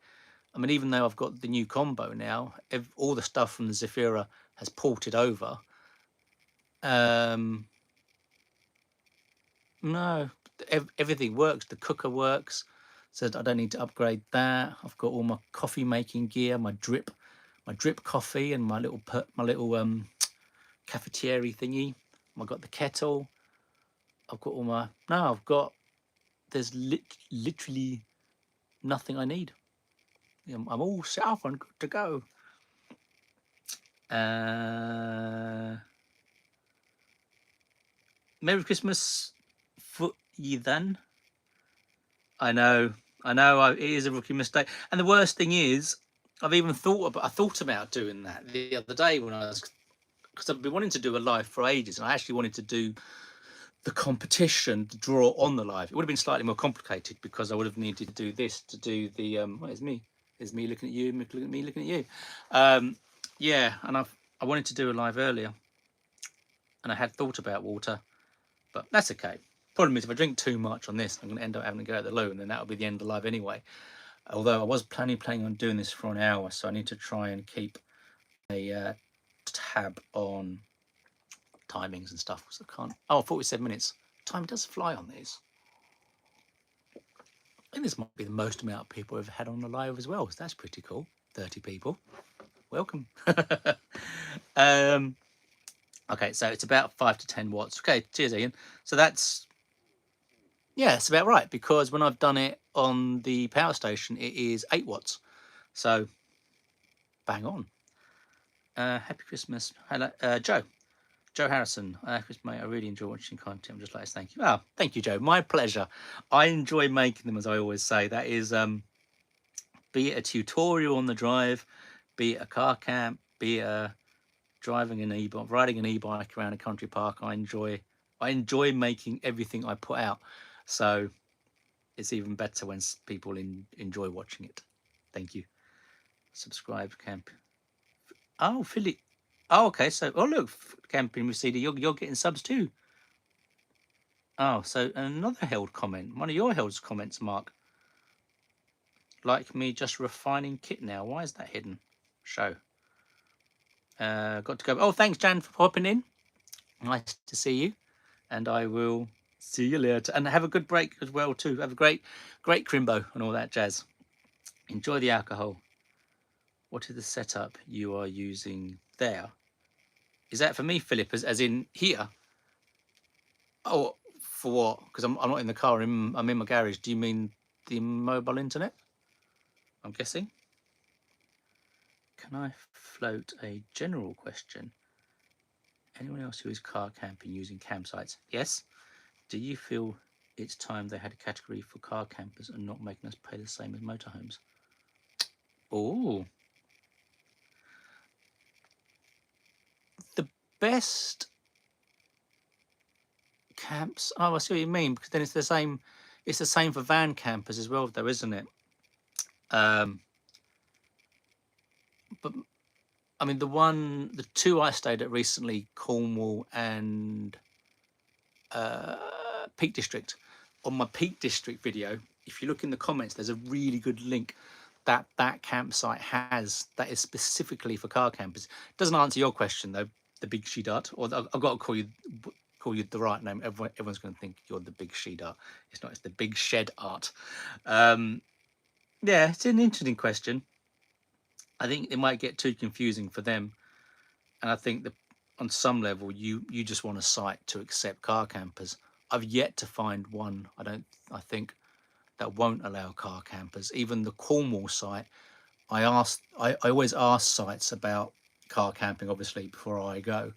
I mean, even though I've got the new combo now, all the stuff from the Zafira has ported over. No, everything works. The cooker works, so I don't need to upgrade that. I've got all my coffee making gear, my drip coffee, and my little cafetiere thingy. I've got the kettle. I've got all my there's literally nothing I need. I'm all set up and good to go. Merry Christmas for ye then. I know, it is a rookie mistake. And the worst thing is, I thought about doing that the other day because I've been wanting to do a live for ages, and I actually wanted to do the competition, the draw on the live. It would have been slightly more complicated because I would have needed to do this to do the it's me looking at you, me looking at you. Yeah, and I wanted to do a live earlier, and I had thought about water, but that's okay. Problem is, if I drink too much on this, I'm going to end up having to go at the loo, and then that'll be the end of the live anyway. Although I was planning on doing this for an hour, so I need to try and keep a tab on timings and stuff. So I can't. Oh, 47 minutes. Time does fly on these. I think this might be the most amount of people we've had on the live as well. So that's pretty cool. 30 people. Welcome. Okay, so it's about 5 to 10 watts. Okay, cheers, Ian. So that's it's about right, because when I've done it on the power station, it is 8 watts. So bang on. Happy Christmas. Hello, Joe Harrison. Chris, mate, I really enjoy watching content. I'm just like to thank you. Oh, thank you, Joe. My pleasure. I enjoy making them, as I always say. That is, be it a tutorial on the drive, be it a car camp, be it riding an e-bike around a country park. I enjoy making everything I put out. So it's even better when people enjoy watching it. Thank you. Subscribe, camp. Oh, Philly. Oh, okay. So, look, Camping with CD, you're getting subs too. Oh, so another held comment. One of your held comments, Mark. Like me just refining kit now. Why is that hidden? Show. Got to go. Oh, thanks, Jan, for popping in. Nice to see you. And I will see you later. And have a good break as well, too. Have a great crimbo and all that jazz. Enjoy the alcohol. What is the setup you are using there? Is that for me, Philip, as in here? Oh, for what? Because I'm not in the car. I'm in my garage. Do you mean the mobile internet? I'm guessing. Can I float a general question? Anyone else who is car camping using campsites? Yes. Do you feel it's time they had a category for car campers and not making us pay the same as motorhomes? Oh. The best camps. Oh, I see what you mean, because then it's the same for van campers as well, though, isn't it? But I mean, the two I stayed at recently, Cornwall and Peak District. On my Peak District video, if you look in the comments, there's a really good link that campsite has that is specifically for car campers. Doesn't answer your question though, the Big She Dart, or I've got to call you the right name. Everyone's going to think you're the Big She Dart. It's not. It's the Big Shed Art. Yeah, it's an interesting question. I think it might get too confusing for them, and I think that on some level you just want a site to accept car campers. I've yet to find one. I think that won't allow car campers. Even the Cornwall site, I always ask sites about car camping, obviously, before I go.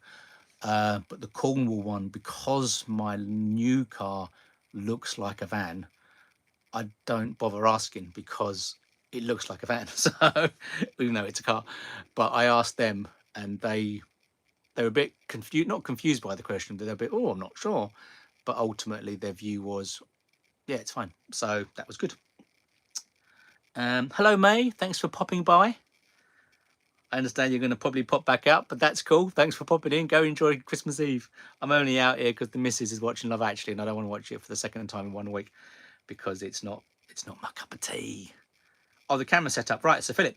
But the Cornwall one, because my new car looks like a van, I don't bother asking because it looks like a van. So even though it's a car, but I asked them, and they were a bit confused, not confused by the question, but they're a bit, oh, I'm not sure. But ultimately their view was, yeah, it's fine. So that was good. Hello, May. Thanks for popping by. I understand you're going to probably pop back out, but that's cool. Thanks for popping in. Go enjoy Christmas Eve. I'm only out here because the missus is watching Love Actually, and I don't want to watch it for the second time in 1 week because it's not my cup of tea. Oh, the camera setup, right? So Philip,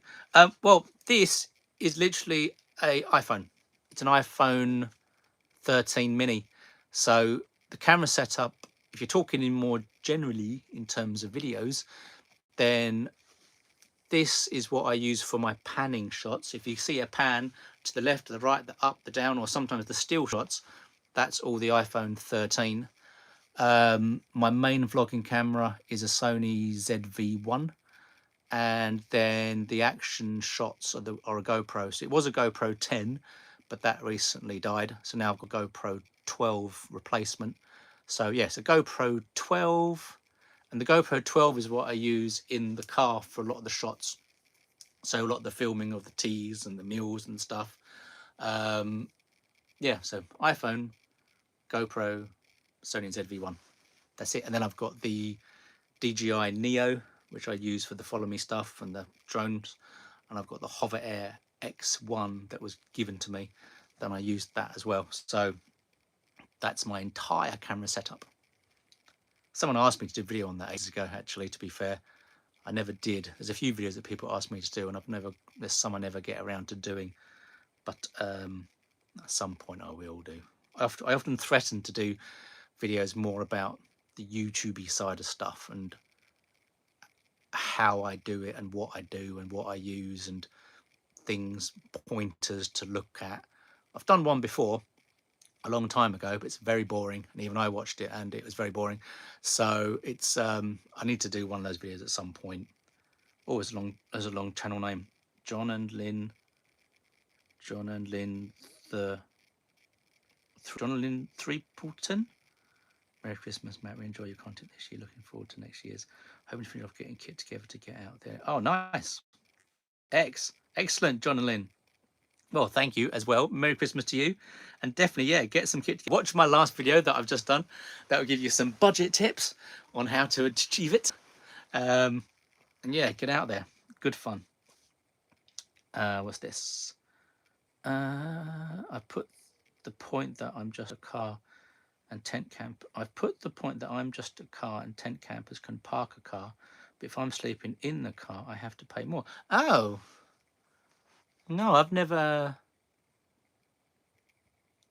well, this is literally a iPhone. It's an iPhone 13 mini. So the camera setup, if you're talking in more generally in terms of videos, then this is what I use for my panning shots. If you see a pan to the left, to the right, the up, the down, or sometimes the still shots, that's all the iPhone 13. My main vlogging camera is a Sony ZV-1, and then the action shots are a GoPro. So it was a GoPro 10, but that recently died. So now I've got GoPro 12 replacement. So yes, a GoPro 12, and the GoPro 12 is what I use in the car for a lot of the shots. So a lot of the filming of the teas and the meals and stuff. Yeah, so iPhone, GoPro, Sony ZV-1. That's it. And then I've got the DJI Neo, which I use for the follow me stuff and the drones. And I've got the Hover Air X1 that was given to me. Then I used that as well. So that's my entire camera setup. Someone asked me to do a video on that ages ago, actually, to be fair. I never did. There's a few videos that people ask me to do, and there's some I never get around to doing. But at some point I will do. I often threaten to do videos more about the YouTubey side of stuff and how I do it and what I do and what I use and things, pointers to look at. I've done one before a long time ago, but it's very boring, and even I watched it and it was very boring. So it's I need to do one of those videos at some point. Oh, it's a long channel name. John and Lynn the John and Lynn Threepleton. Merry Christmas, Matt. We enjoy your content this year. Looking forward to next year's. Hoping to finish off getting kit together to get out there. Oh, nice. Excellent, John and Lynn. Well, thank you as well. Merry Christmas to you. And definitely, yeah, get some kit together. Watch my last video that I've just done. That will give you some budget tips on how to achieve it. And yeah, get out there. Good fun. What's this? I put the point that I'm just a car and tent camp. I've put the point that I'm just a car and tent campers can park a car, but if I'm sleeping in the car, I have to pay more. Oh, no, I've never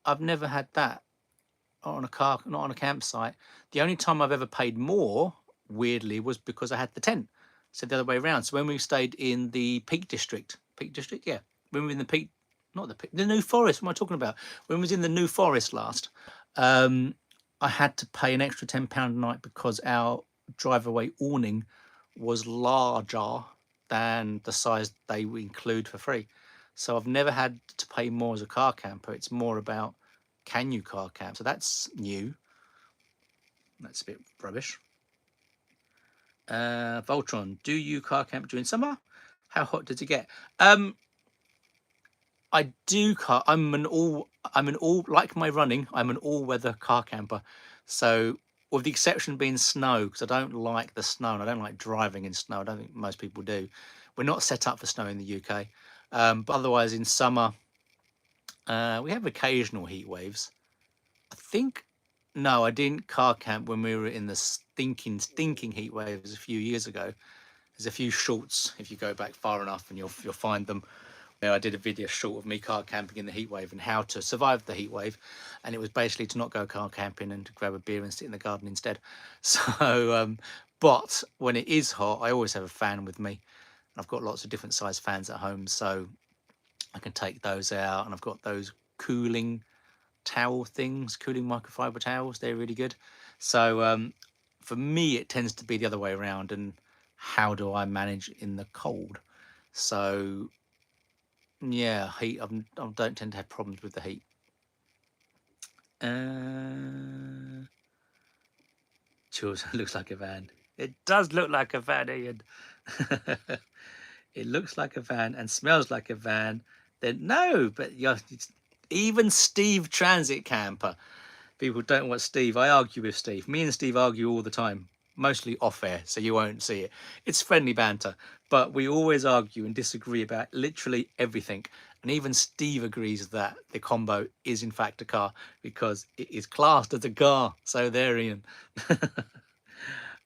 had that on a car, not on a campsite. The only time I've ever paid more, weirdly, was because I had the tent. So the other way around. So when we stayed in the Peak District, yeah, when we were in the Peak, not the Peak, the New Forest. What am I talking about? When we was in the New Forest last, I had to pay an extra £10 a night because our drive-away awning was larger than the size they include for free. So I've never had to pay more as a car camper. It's more about, can you car camp? So that's new. That's a bit rubbish. Voltron, do you car camp during summer? How hot does it get? I do car. I'm an all like my running. I'm an all-weather car camper. So with the exception being snow, because I don't like the snow and I don't like driving in snow. I don't think most people do. We're not set up for snow in the UK. But otherwise in summer, we have occasional heat waves. I think, no, I didn't car camp when we were in the stinking heat waves a few years ago. There's a few shorts, if you go back far enough, and you'll find them. I did a video short of me car camping in the heat wave and how to survive the heat wave, and it was basically to not go car camping and to grab a beer and sit in the garden instead. So but when it is hot, I always have a fan with me. I've got lots of different size fans at home, so I can take those out, and I've got those cooling towel things, cooling microfiber towels. They're really good. So for me it tends to be the other way around. And how do I manage in the cold? So yeah, heat, I don't tend to have problems with the heat. Jules, looks like a van. It does look like a van, Ian. It looks like a van and smells like a van. Then no, but even Steve Transit Camper. People don't want Steve. I argue with Steve. Me and Steve argue all the time, mostly off air, so you won't see it. It's friendly banter, but we always argue and disagree about literally everything. And even Steve agrees that the combo is in fact a car because it is classed as a car. So there, Ian.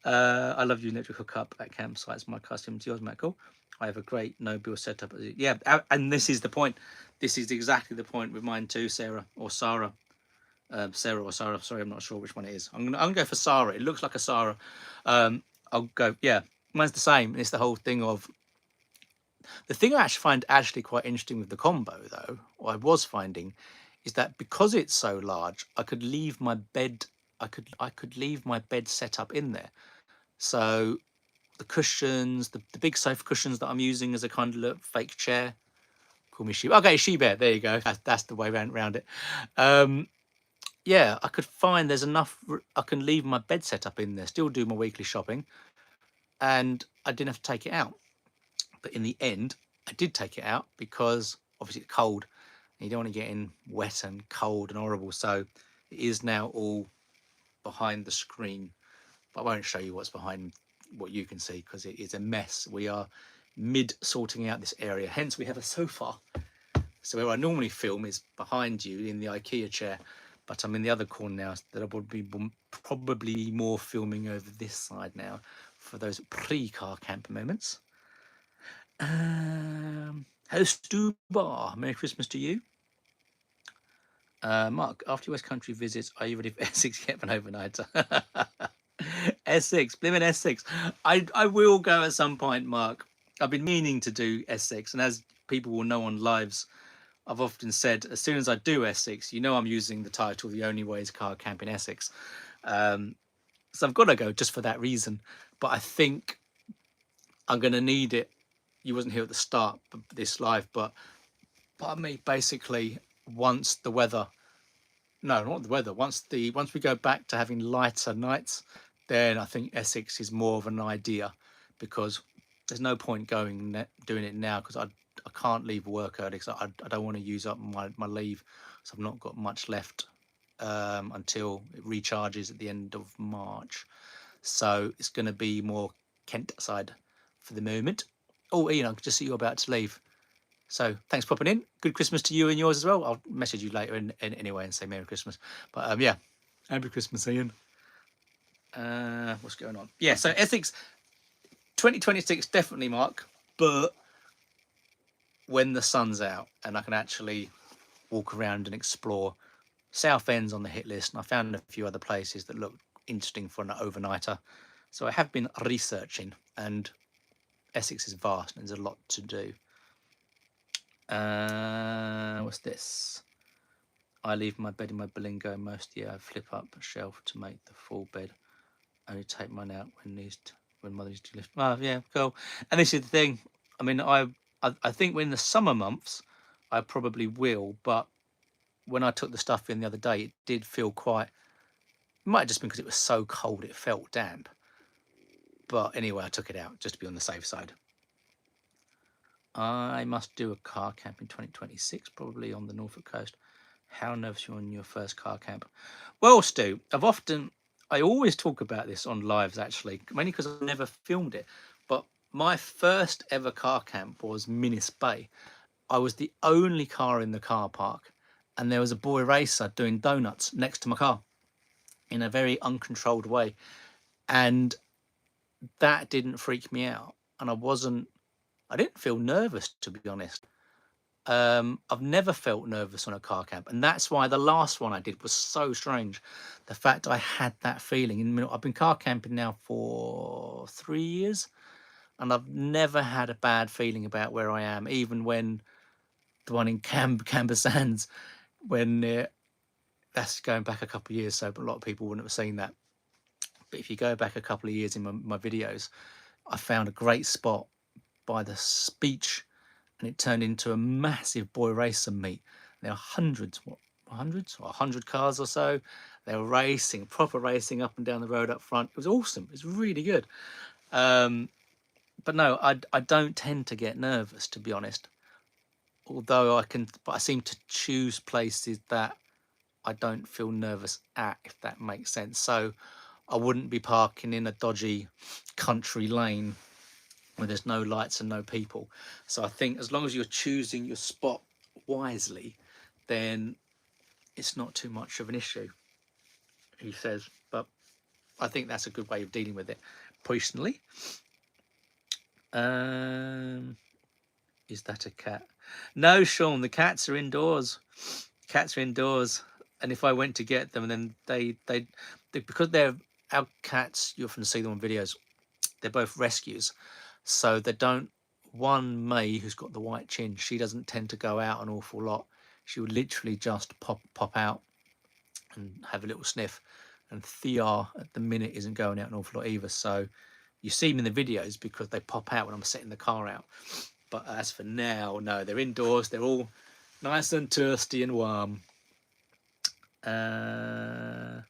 I love using electrical cup at campsites. My custom to yours, Matt. Cool. I have a great no-bill setup. Yeah, and this is the point. This is exactly the point with mine too, Sarah or Sarah. Sarah or Sarah. Sorry, I'm not sure which one it is. I'm gonna go for Sarah. It looks like a Sarah. I'll go. Yeah, mine's the same. It's the whole thing of the thing I actually find quite interesting with the combo, though, or I was finding, is that because it's so large, I could leave my bed. I could leave my bed set up in there. So the cushions, the big sofa cushions that I'm using as a kind of fake chair. Call me she. Okay, she bear. There you go. That's the way round it. Yeah, I could find there's enough. I can leave my bed set up in there, still do my weekly shopping, and I didn't have to take it out. But in the end, I did take it out because obviously it's cold. And you don't want to get in wet and cold and horrible. So it is now all behind the screen. But I won't show you what's behind what you can see because it is a mess. We are mid sorting out this area. Hence we have a sofa. So where I normally film is behind you in the IKEA chair. But I'm in the other corner now, so that I would be probably more filming over this side now for those pre-car camp moments. Host to bar. Merry Christmas to you. Mark, after your West Country visits, are you ready for Essex yet for an overnighter? Essex, blimmin' Essex. I will go at some point, Mark. I've been meaning to do Essex, and as people will know on lives, I've often said, as soon as I do Essex, you know I'm using the title "The Only Way is Car Camp in Essex." So I've got to go just for that reason. But I think I'm going to need it. You wasn't here at the start of this live, but pardon me, basically, once the weather, no, not the weather, once we go back to having lighter nights, then I think Essex is more of an idea, because there's no point doing it now, because I can't leave work early, because I don't want to use up my leave, so I've not got much left until it recharges at the end of March. So it's going to be more Kent side for the moment. Oh, Ian, I can just see you're about to leave. So thanks for popping in. Good Christmas to you and yours as well. I'll message you later anyway and say Merry Christmas. But yeah, Happy Christmas, Ian. What's going on? Yeah, so Essex 2026 definitely, Mark. But when the sun's out and I can actually walk around and explore. Southend's on the hit list, and I found a few other places that look interesting for an overnighter. So I have been researching, and Essex is vast and there's a lot to do. What's this? I leave my bed in my Bilingo most year. I flip up a shelf to make the full bed. Only take mine out when mother used to lift. Oh, yeah, cool. And this is the thing. I mean, I think when the summer months, I probably will. But when I took the stuff in the other day, it did feel quite. It might have just been because it was so cold, it felt damp. But anyway, I took it out just to be on the safe side. I must do a car camp in 2026, probably on the Norfolk coast. How nervous are you on your first car camp? Well, Stu, I always talk about this on lives, actually, mainly because I've never filmed it. But my first ever car camp was Minis Bay. I was the only car in the car park, and there was a boy racer doing donuts next to my car in a very uncontrolled way. And that didn't freak me out. And I didn't feel nervous, to be honest. I've never felt nervous on a car camp, and that's why the last one I did was so strange. The fact I had that feeling. I've been car camping now for 3 years, and I've never had a bad feeling about where I am, even when the one in Camber Sands, when that's going back a couple of years, so a lot of people wouldn't have seen that. But if you go back a couple of years in my videos, I found a great spot by the beach, and it turned into a massive boy racer meet. There are hundreds or 100 cars or so. They were racing, proper racing up and down the road up front. It was awesome. It was really good. But no, I don't tend to get nervous, to be honest. Although I seem to choose places that I don't feel nervous at, if that makes sense. So I wouldn't be parking in a dodgy country lane where there's no lights and no people. So I think as long as you're choosing your spot wisely, then it's not too much of an issue, he says. But I think that's a good way of dealing with it, personally. Is that a cat? No, Sean, the cats are indoors. Cats are indoors, and if I went to get them, and then they because they're our cats, you often see them on videos. They're both rescues, so they don't. One May, who's got the white chin, she doesn't tend to go out an awful lot. She would literally just pop out and have a little sniff. And Thea at the minute isn't going out an awful lot either. So you see them in the videos because they pop out when I'm setting the car out. But as for now, no, they're indoors. They're all nice and thirsty and warm. Where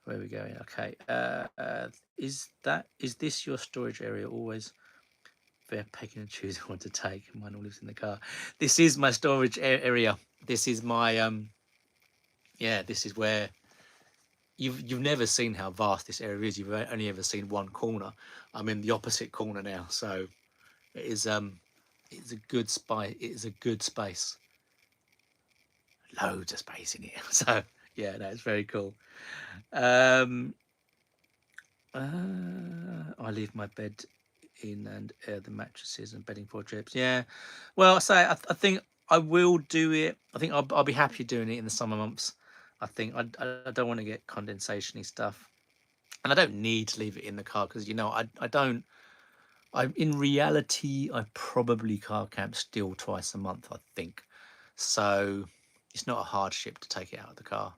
are we going? Okay. Is this your storage area always? They're picking and choosing what to take. Mine all lives in the car. This is my storage area. This is my yeah. This is where you've never seen how vast this area is. You've only ever seen one corner. I'm in the opposite corner now, so it is it's a good space. It is a good space. Loads of space in here. So yeah, no, it's very cool. I leave my bed in and air the mattresses and bedding for trips. Yeah, well, I think I will do it. I think I'll be happy doing it in the summer months. I think I don't want to get condensation-y stuff, and I don't need to leave it in the car because I don't. In reality, I probably car camp still twice a month, I think. So it's not a hardship to take it out of the car.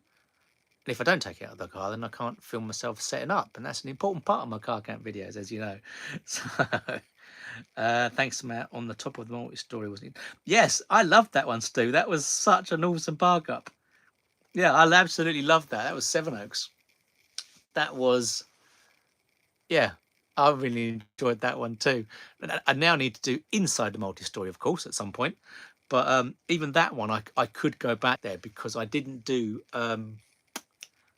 And if I don't take it out of the car, then I can't film myself setting up. And that's an important part of my car camp videos, as you know. So thanks, Matt. On the top of the multi-story, wasn't it? Yes, I loved that one, Stu. That was such an awesome park up. Yeah, I absolutely loved that. That was Sevenoaks. That was, yeah, I really enjoyed that one too. I now need to do inside the multi-story, of course, at some point. But even that one, I could go back there because I didn't do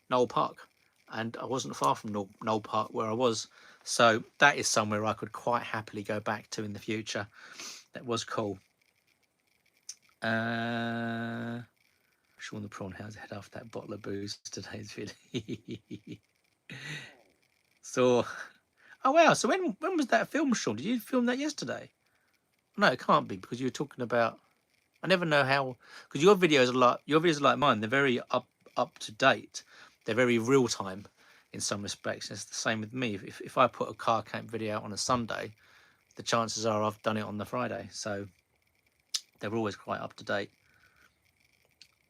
Knoll Park, and I wasn't far from Knoll Park where I was. So that is somewhere I could quite happily go back to in the future. That was cool. Sean the Prawn House head after that bottle of booze today's video. So, oh wow! So when was that film, Sean? Did you film that yesterday? No, it can't be because you were talking about. I never know how because your videos are like mine. They're very up to date. They're very real time in some respects. It's the same with me. If I put a car camp video out on a Sunday, the chances are I've done it on the Friday. So they're always quite up to date.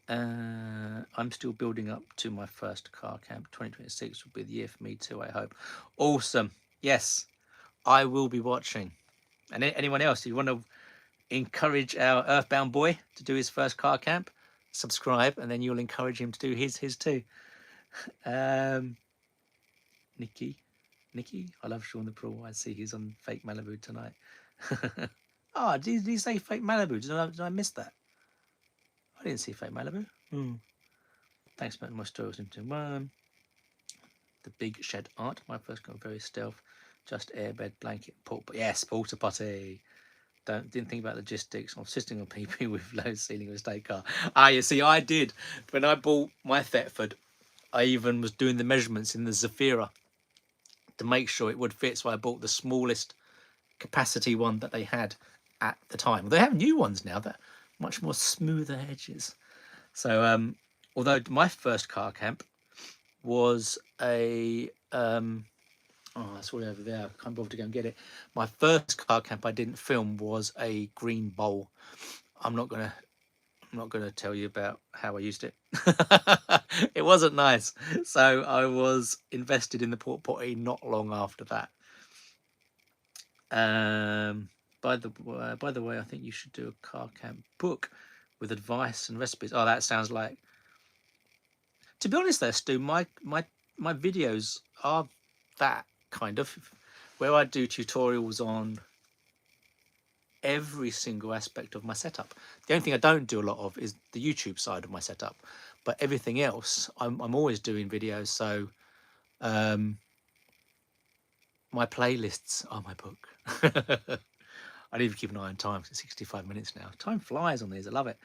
I'm still building up to my first car camp. 2026 will be the year for me too, I hope. Awesome. Yes, I will be watching. And anyone else, if you want to encourage our Earthbound boy to do his first car camp, subscribe, and then you'll encourage him to do his too. Nikki, I love Sean the Pro. I see he's on Fake Malibu tonight. Oh, did he say Fake Malibu? Did I miss that? I didn't see Fake Malibu. Thanks for my stories into one. The big shed art. My first got very stealth. Just airbed, blanket, yes, porta potty. Didn't think about logistics. I'm assisting on PP with low ceiling estate car. You see, I did. When I bought my Thetford, I even was doing the measurements in the Zafira to make sure it would fit. So I bought the smallest capacity one that they had at the time. They have new ones now that are much more smoother edges. So although my first car camp was a it's all over there. I can't bother to go and get it. My first car camp I didn't film was a green bowl. I'm not gonna tell you about how I used it. It wasn't nice. So I was invested in the port potty not long after that. By the way, I think you should do a car camp book with advice and recipes. Oh, that sounds like. To be honest, there, Stu, my videos are that kind of where I do tutorials on every single aspect of my setup. The only thing I don't do a lot of is the YouTube side of my setup, but everything else I'm always doing videos. So my playlists are my book. I need to keep an eye on time. It's 65 minutes now. Time flies on these. I love it.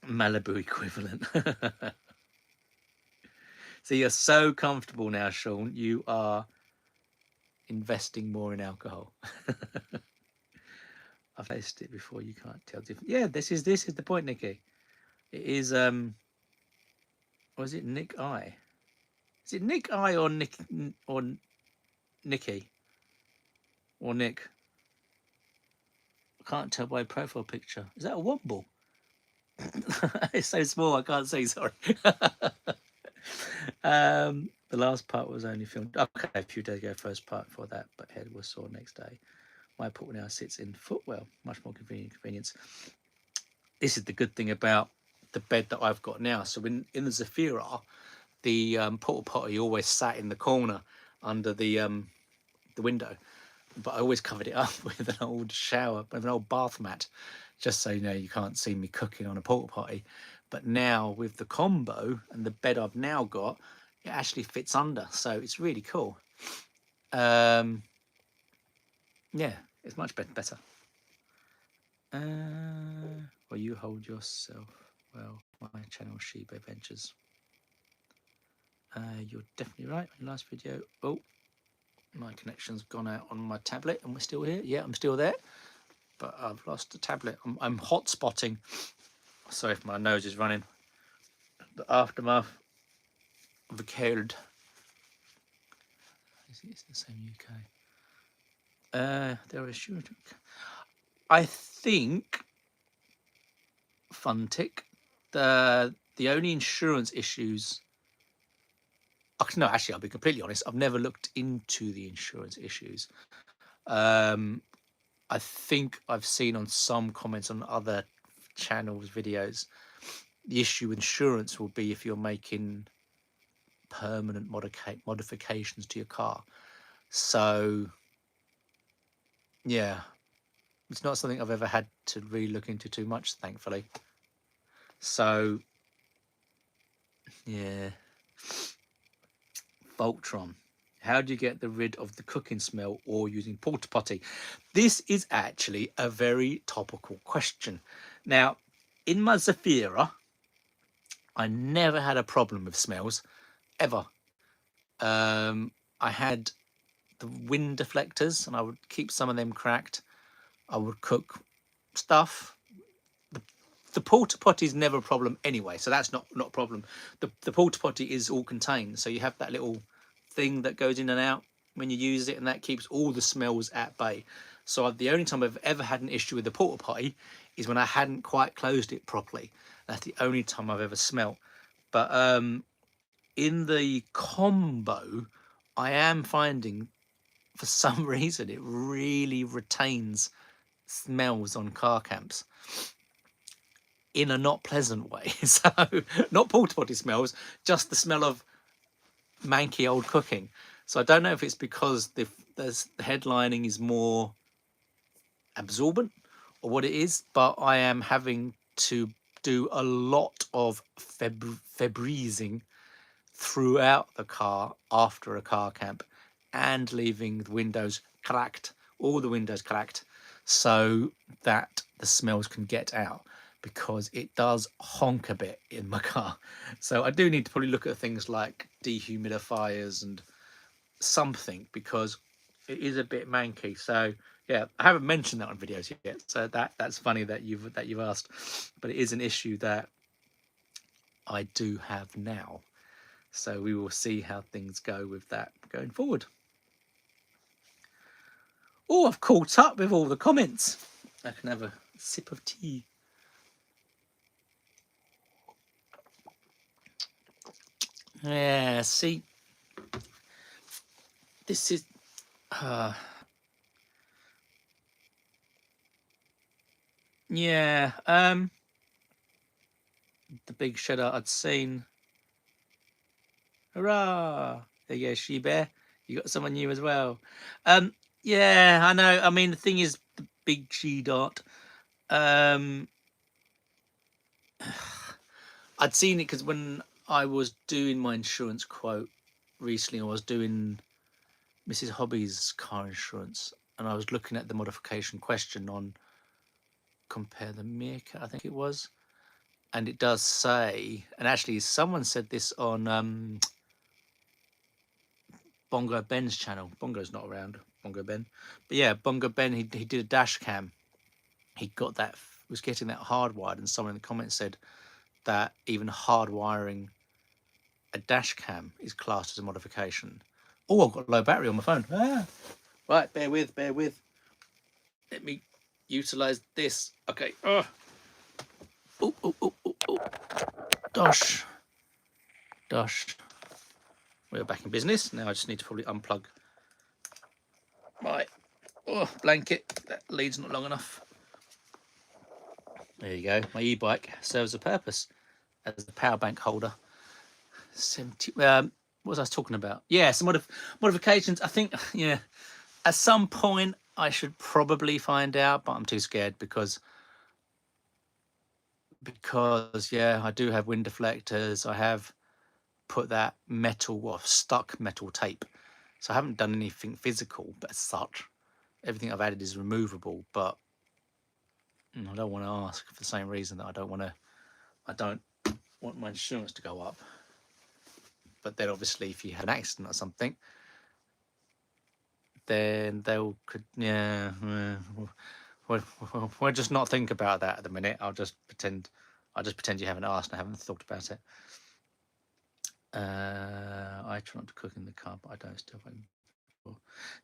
Malibu equivalent. So you're so comfortable now, Sean. You are investing more in alcohol. I've tasted it before. You can't tell different. Yeah, this is the point, Nikki. It is was it Nick I? Is it Nick I or Nick or Nikki or Nick? I can't tell by profile picture. Is that a womble? It's so small I can't see. Sorry. The last part was only filmed a few days ago. First part for that, but head was sore next day. My pool now sits in footwell, much more convenience. This is the good thing about the bed that I've got now. So in the Zafira, the porta potty always sat in the corner under the window, but I always covered it up with an old shower, with an old bath mat, just so you know you can't see me cooking on a porta potty. But now with the combo and the bed I've now got, it actually fits under, so it's really cool. Yeah, it's much better. Well, you hold yourself well. My channel Sheep Adventures. You're definitely right. In the last video, oh, my connection's gone out on my tablet, and we're still here. Yeah, I'm still there, but I've lost the tablet. I'm hot spotting. Sorry if my nose is running. The aftermath of the cold. It's the same UK. There is sure. I think Funtic. The only insurance issues. No, actually, I'll be completely honest. I've never looked into the insurance issues. I think I've seen on some comments on other channels, videos, the issue with insurance will be if you're making permanent modifications to your car. So, yeah, it's not something I've ever had to really look into too much, thankfully. So, yeah. Voltron. How do you get rid of the cooking smell or using porta potty? This is actually a very topical question. Now, in my Zafira, I never had a problem with smells, ever. I had the wind deflectors, and I would keep some of them cracked. I would cook stuff. The porta potty is never a problem anyway, so that's not a problem. The porta potty is all contained, so you have that little thing that goes in and out when you use it, and that keeps all the smells at bay. So the only time I've ever had an issue with the porta potty is when I hadn't quite closed it properly. That's the only time I've ever smelt. But in the combo, I am finding for some reason it really retains smells on car camps in a not pleasant way. So not porta potty smells, just the smell of manky old cooking. So I don't know if it's because the headlining is more absorbent or what it is, but I am having to do a lot of Febrezing throughout the car after a car camp, and leaving the windows cracked, all the windows cracked, so that the smells can get out, because it does honk a bit in my car. So I do need to probably look at things like dehumidifiers and something, because it is a bit manky. So yeah, I haven't mentioned that on videos yet, so that's funny that you've asked, but it is an issue that I do have now. So we will see how things go with that going forward. Oh, I've caught up with all the comments. I can have a sip of tea. Yeah, see, this is yeah, the big shutout I'd seen. Hurrah! There you go, She Bear. You got someone new as well. Yeah, I know. I mean, the thing is, the big She Dot. I'd seen it because when I was doing my insurance quote recently, I was doing Mrs. Hobby's car insurance, and I was looking at the modification question on Compare the Meerkat, I think it was. And it does say, and actually someone said this on Bongo Ben's channel. Bongo's not around, Bongo Ben. But yeah, Bongo Ben, he did a dash cam. He got that, was getting that hardwired, and someone in the comments said that even hardwiring a dash cam is classed as a modification. Oh, I've got low battery on my phone. Right, bear with. Let me utilize this. Okay. Oh, Dosh. We're back in business. Now I just need to probably unplug my blanket. That lead's not long enough. There you go. My e-bike serves a purpose as a power bank holder. 70. What was I talking about? Yeah, some modifications. I think, yeah, at some point I should probably find out, but I'm too scared because yeah, I do have wind deflectors. I have put that stuck metal tape. So I haven't done anything physical, but as such, everything I've added is removable. But I don't want to ask for the same reason that I don't want my insurance to go up. But then obviously if you have an accident or something, then we'll just not think about that at the minute. I'll just pretend you haven't asked and I haven't thought about it. I try not to cook in the car, but I don't still.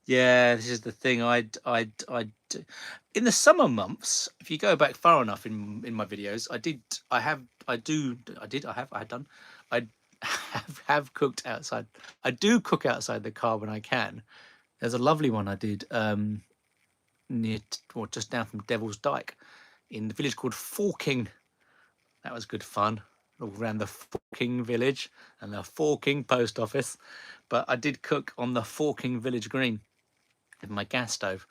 Yeah, this is the thing. I in the summer months, if you go back far enough in my videos, I have cooked outside. I do cook outside the car when I can. There's a lovely one I did just down from Devil's Dyke in the village called Forking. That was good fun. All around the Forking village and the Forking post office. But I did cook on the Forking village green with my gas stove,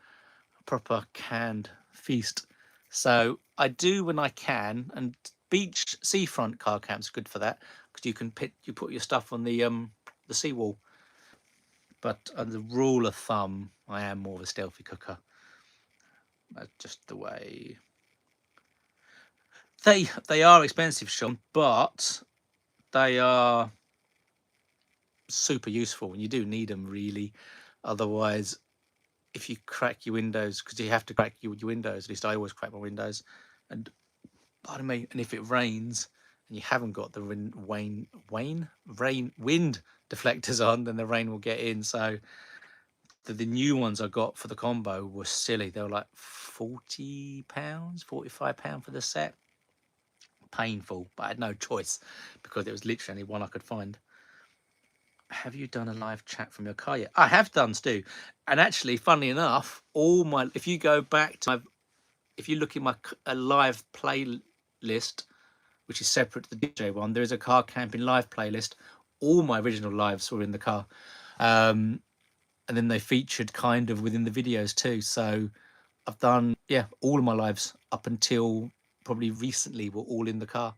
a proper canned feast. So I do when I can, and beach seafront car camps are good for that because you put your stuff on the seawall. But as a rule of thumb, I am more of a stealthy cooker. That's just the way. They are expensive, Sean, but they are super useful, and you do need them really. Otherwise, if you crack your windows, because you have to crack your windows, at least I always crack my windows, and pardon me, and if it rains and you haven't got the wind deflectors on, then the rain will get in. So the new ones I got for the combo were silly. They were like £40, £45 for the set. Painful, but I had no choice because it was literally only one I could find. Have you done a live chat from your car yet? I have done, Stu. And actually, funnily enough, if you go back to if you look in my live playlist, which is separate to the DJ one, there is a car camping live playlist. All my original lives were in the car. And then they featured kind of within the videos too. So I've done, all of my lives up until probably recently were all in the car.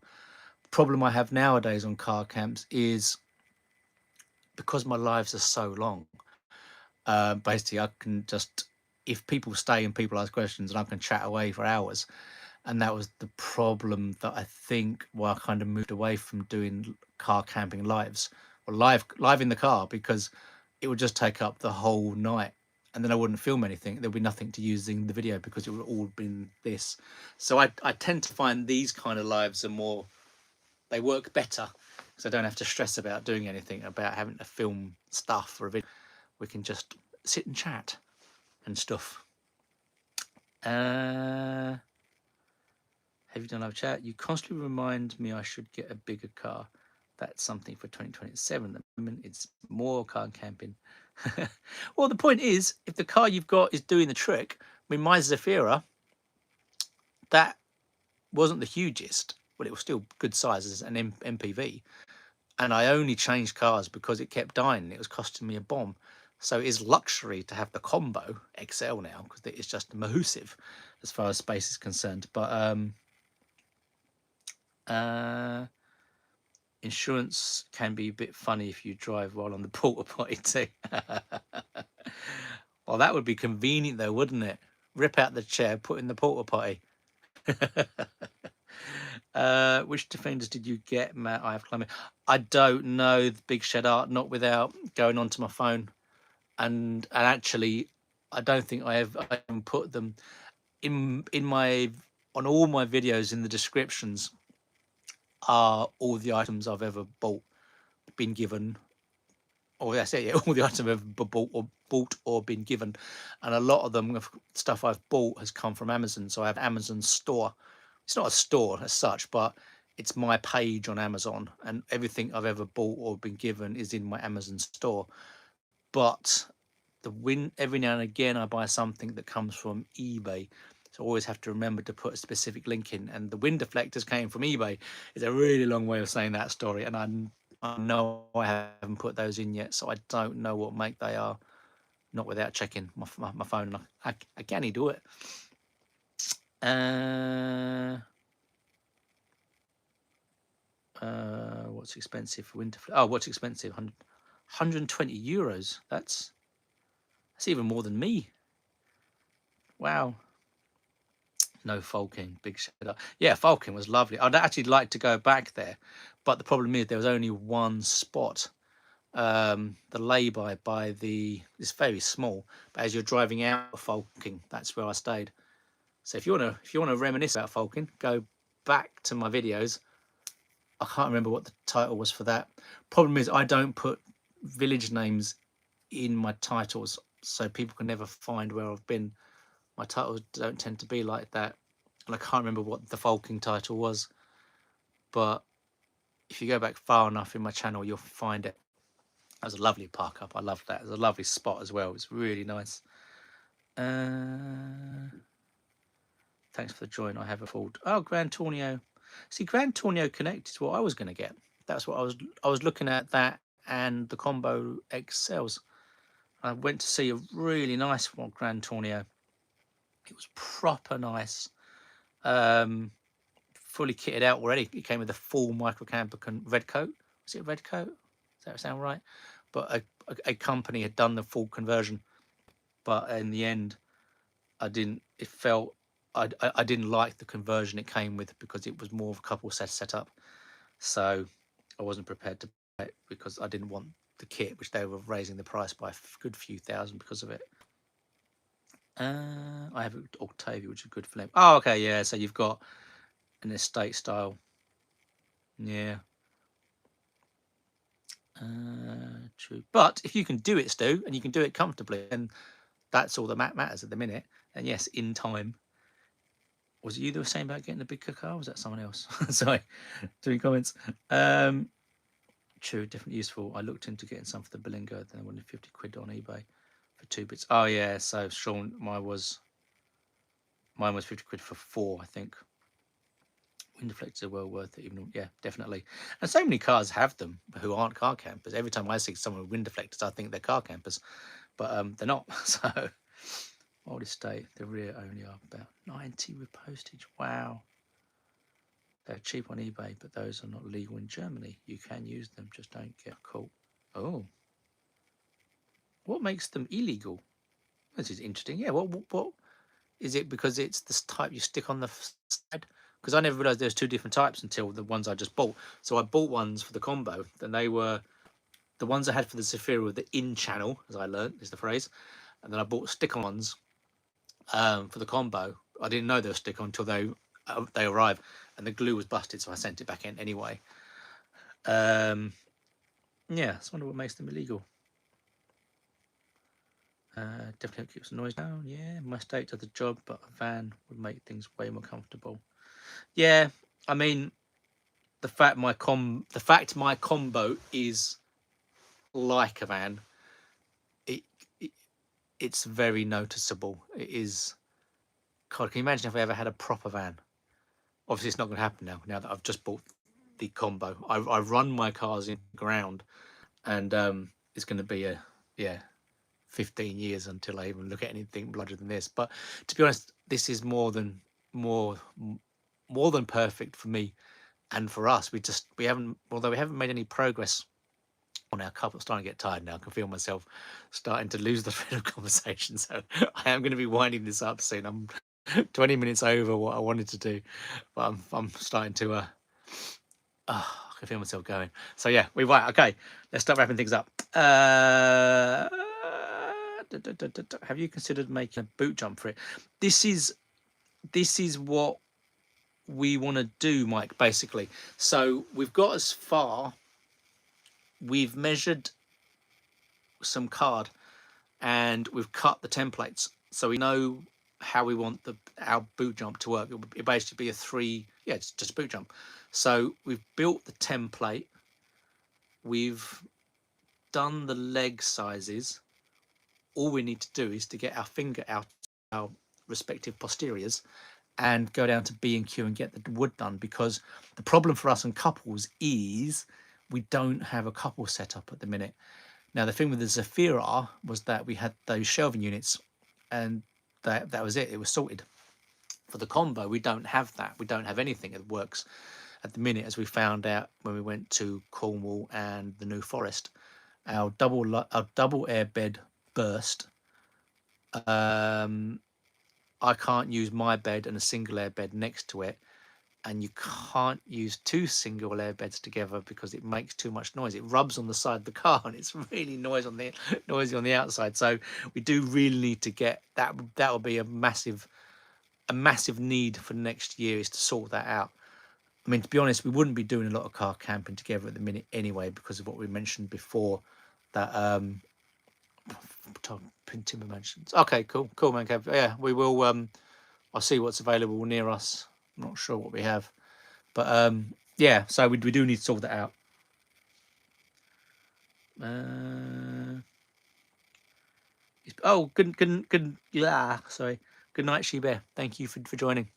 The problem I have nowadays on car camps is because my lives are so long, basically I can just, if people stay and people ask questions, and I can chat away for hours. And that was the problem that I think why I kind of moved away from doing car camping lives or live in the car, because it would just take up the whole night and then I wouldn't film anything. There'd be nothing to use in the video because it would all been this. So I tend to find these kind of lives they work better because I don't have to stress about doing anything, about having to film stuff for a video. We can just sit and chat and stuff. Have you done live chat? You constantly remind me I should get a bigger car. That's something for 2027. At the moment, it's more car camping. Well, the point is, if the car you've got is doing the trick, I mean, my Zafira, that wasn't the hugest, but it was still good size as an MPV. And I only changed cars because it kept dying. It was costing me a bomb. So it is luxury to have the combo XL now because it is just massive as far as space is concerned. But insurance can be a bit funny if you drive while on the porta potty too. Well, that would be convenient though, wouldn't it? Rip out the chair, put in the porta potty. Which defenders did you get, Matt? I have climbing. I don't know, the Big Shed Art, not without going onto my phone. and actually, I don't think I even put them in my on all my videos. In the descriptions are all the items I've ever been given, or that's it, yeah, all the items I've ever bought or been given, and a lot of them of stuff I've bought has come from Amazon. So I have Amazon store. It's not a store as such, but it's my page on Amazon, and everything I've ever bought or been given is in my Amazon store. But every now and again I buy something that comes from eBay. So I always have to remember to put a specific link in. And the wind deflectors came from eBay. It's a really long way of saying that story. And I know I haven't put those in yet, so I don't know what make they are. Not without checking my phone. I can't do it. What's expensive for winter? Oh, what's expensive? 120 euros. That's even more than me. Wow. No, Falking, big shout out. Yeah, Falking was lovely. I'd actually like to go back there, but the problem is there was only one spot. The lay-by it's very small, but as you're driving out of Falking, that's where I stayed. So if you wanna reminisce about Falking, go back to my videos. I can't remember what the title was for that. Problem is I don't put village names in my titles, so people can never find where I've been. My titles don't tend to be like that, and I can't remember what the Falking title was. But if you go back far enough in my channel, you'll find it. That was a lovely park up. I loved that. It was a lovely spot as well. It's really nice. Thanks for the join. I have a fault. Oh, Gran Tornio. See, Gran Tornio Connect is what I was going to get. That's what I was looking at, that and the Combo XLs. I went to see a really nice one, Gran Tornio. It was proper nice. Fully kitted out already. It came with a full micro camper red coat. Was it a red coat? Does that sound right? But a company had done the full conversion, but in the end, I didn't. It felt I didn't like the conversion it came with, because it was more of a couple set up. So I wasn't prepared to pay it, because I didn't want the kit, which they were raising the price by a good few thousand because of it. I have Octavia, which is good for them. Oh, okay, yeah. So you've got an estate style. Yeah. True. But if you can do it, Stu, and you can do it comfortably, and that's all that matters at the minute. And yes, in time. Was it you that was saying about getting the big car? Or was that someone else? Sorry, doing comments. True, definitely useful. I looked into getting some for the Berlingo, then I wanted 50 quid on eBay for 2 bits. Oh yeah, so Sean, mine was 50 quid for 4, I think. Wind deflectors are well worth it, even, yeah, definitely. And so many cars have them who aren't car campers. Every time I see someone with wind deflectors, I think they're car campers, but they're not. So, old estate, the rear only are about 90 with postage. Wow. They're cheap on eBay, but those are not legal in Germany. You can use them, just don't get caught. Oh. What makes them illegal? This is interesting. Yeah, what is it, because it's this type you stick on the side? Because I never realised there's two different types until the ones I just bought. So I bought ones for the combo, and they were the ones I had for the Zafira with the in channel, as I learned is the phrase, and then I bought stick-on ones for the combo. I didn't know they were stick-on until they arrived, and the glue was busted, so I sent it back in anyway. Yeah, I just wonder what makes them illegal. Definitely keeps the noise down. Yeah, my state does the job, but a van would make things way more comfortable. Yeah, I mean, the fact my combo is like a van, it, it it's very noticeable. It is. God, can you imagine if I ever had a proper van? Obviously, it's not going to happen now. Now that I've just bought the combo, I run my cars in the ground, and it's going to be 15 years until I even look at anything larger than this. But to be honest, this is more than perfect for me and for us. We haven't, although we haven't made any progress on our couple. Starting to get tired now. I can feel myself starting to lose the thread of conversation. So I am going to be winding this up soon. I'm 20 minutes over what I wanted to do, but I'm starting to I can feel myself going. So yeah, we right. Okay, let's start wrapping things up. Have you considered making a boot jump for it? This is what we want to do, Mike, basically. So we've got as far, we've measured some card and we've cut the templates, so we know how we want our boot jump to work. It'll basically be a three, yeah, it's just a boot jump. So we've built the template, we've done the leg sizes. All we need to do is to get our finger out our respective posteriors and go down to B&Q and get the wood done, because the problem for us on couples is we don't have a couple set up at the minute. Now, the thing with the Zafira was that we had those shelving units and that was it. It was sorted. For the combo, we don't have that. We don't have anything that works at the minute, as we found out when we went to Cornwall and the New Forest. Our double airbed burst. I can't use my bed and a single airbed next to it, and you can't use two single airbeds together because it makes too much noise. It rubs on the side of the car and it's really noisy on the outside. So we do really need to get that. That will be a massive need for next year, is to sort that out. I mean, to be honest, we wouldn't be doing a lot of car camping together at the minute anyway, because of what we mentioned before, that timber mansions. Okay, cool, man. Yeah, we will. I'll see what's available near us. I'm not sure what we have, but yeah. So we do need to sort that out. Oh, good. Yeah, sorry. Good night, She-Bear. Thank you for joining.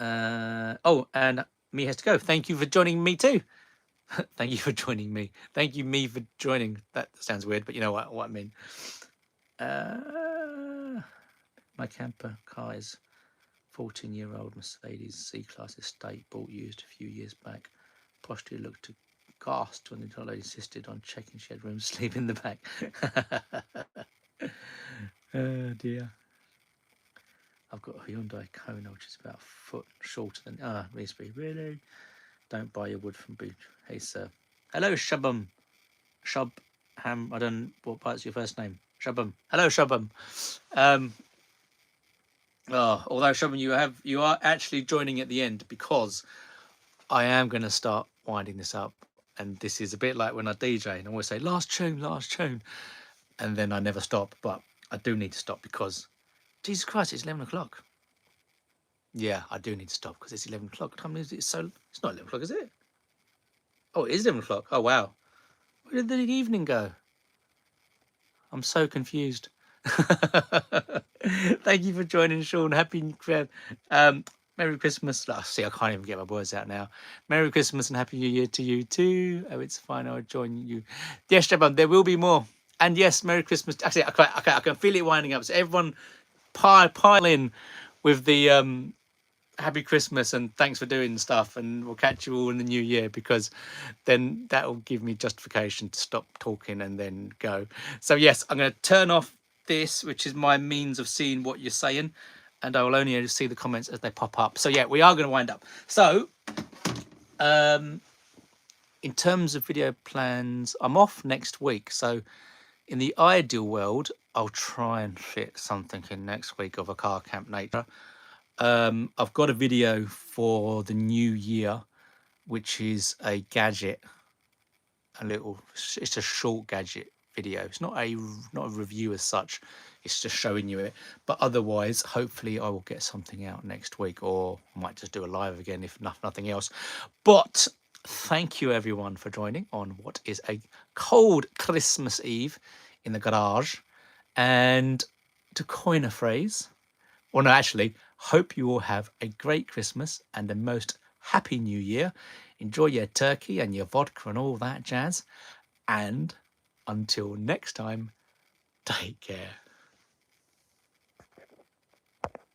Oh, and me has to go. Thank you for joining me too. Thank you for joining me. Thank you, me, for joining. That sounds weird, but you know what I mean. My camper car is 14-year-old Mercedes C-Class estate, bought used a few years back. Posture looked aghast when the toilet lady insisted on checking she had room to sleep in the back. Oh dear. I've got a Hyundai Kona, which is about a foot shorter than Reesbury. Really? Don't buy your wood from Booth. Hey sir. Hello, Shabam. Shubham. I don't know what part's your first name. Shabam. Hello, Shabam. Although Shabam, you are actually joining at the end, because I am going to start winding this up, and this is a bit like when I DJ and I always say last tune, and then I never stop. But I do need to stop because, Jesus Christ, it's 11 o'clock. Yeah, I do need to stop because it's 11 o'clock. What time is it? It's not 11 o'clock, is it? Oh, it is 11 o'clock. Oh, wow. Where did the evening go? I'm so confused. Thank you for joining, Sean. Happy Merry Christmas. Oh, see, I can't even get my words out now. Merry Christmas and Happy New Year to you too. Oh, it's fine. I'll join you. Yes, Shaban, there will be more. And yes, Merry Christmas. Actually, I can feel it winding up. So everyone pile in with the Happy Christmas and thanks for doing stuff, and we'll catch you all in the new year, because then that will give me justification to stop talking and then go. So yes, I'm going to turn off this, which is my means of seeing what you're saying, and I will only see the comments as they pop up. So yeah, we are going to wind up. So in terms of video plans, I'm off next week, so in the ideal world I'll try and fit something in next week of a car camp nature. I've got a video for the new year, which is a gadget, it's a short gadget video. It's not a review as such, it's just showing you it. But otherwise, hopefully I will get something out next week, or I might just do a live again if nothing else. But thank you everyone for joining on what is a cold Christmas Eve in the garage. And to coin a phrase, well, no, actually, hope you all have a great Christmas and a most happy New Year. Enjoy your turkey and your vodka and all that jazz. And until next time, take care.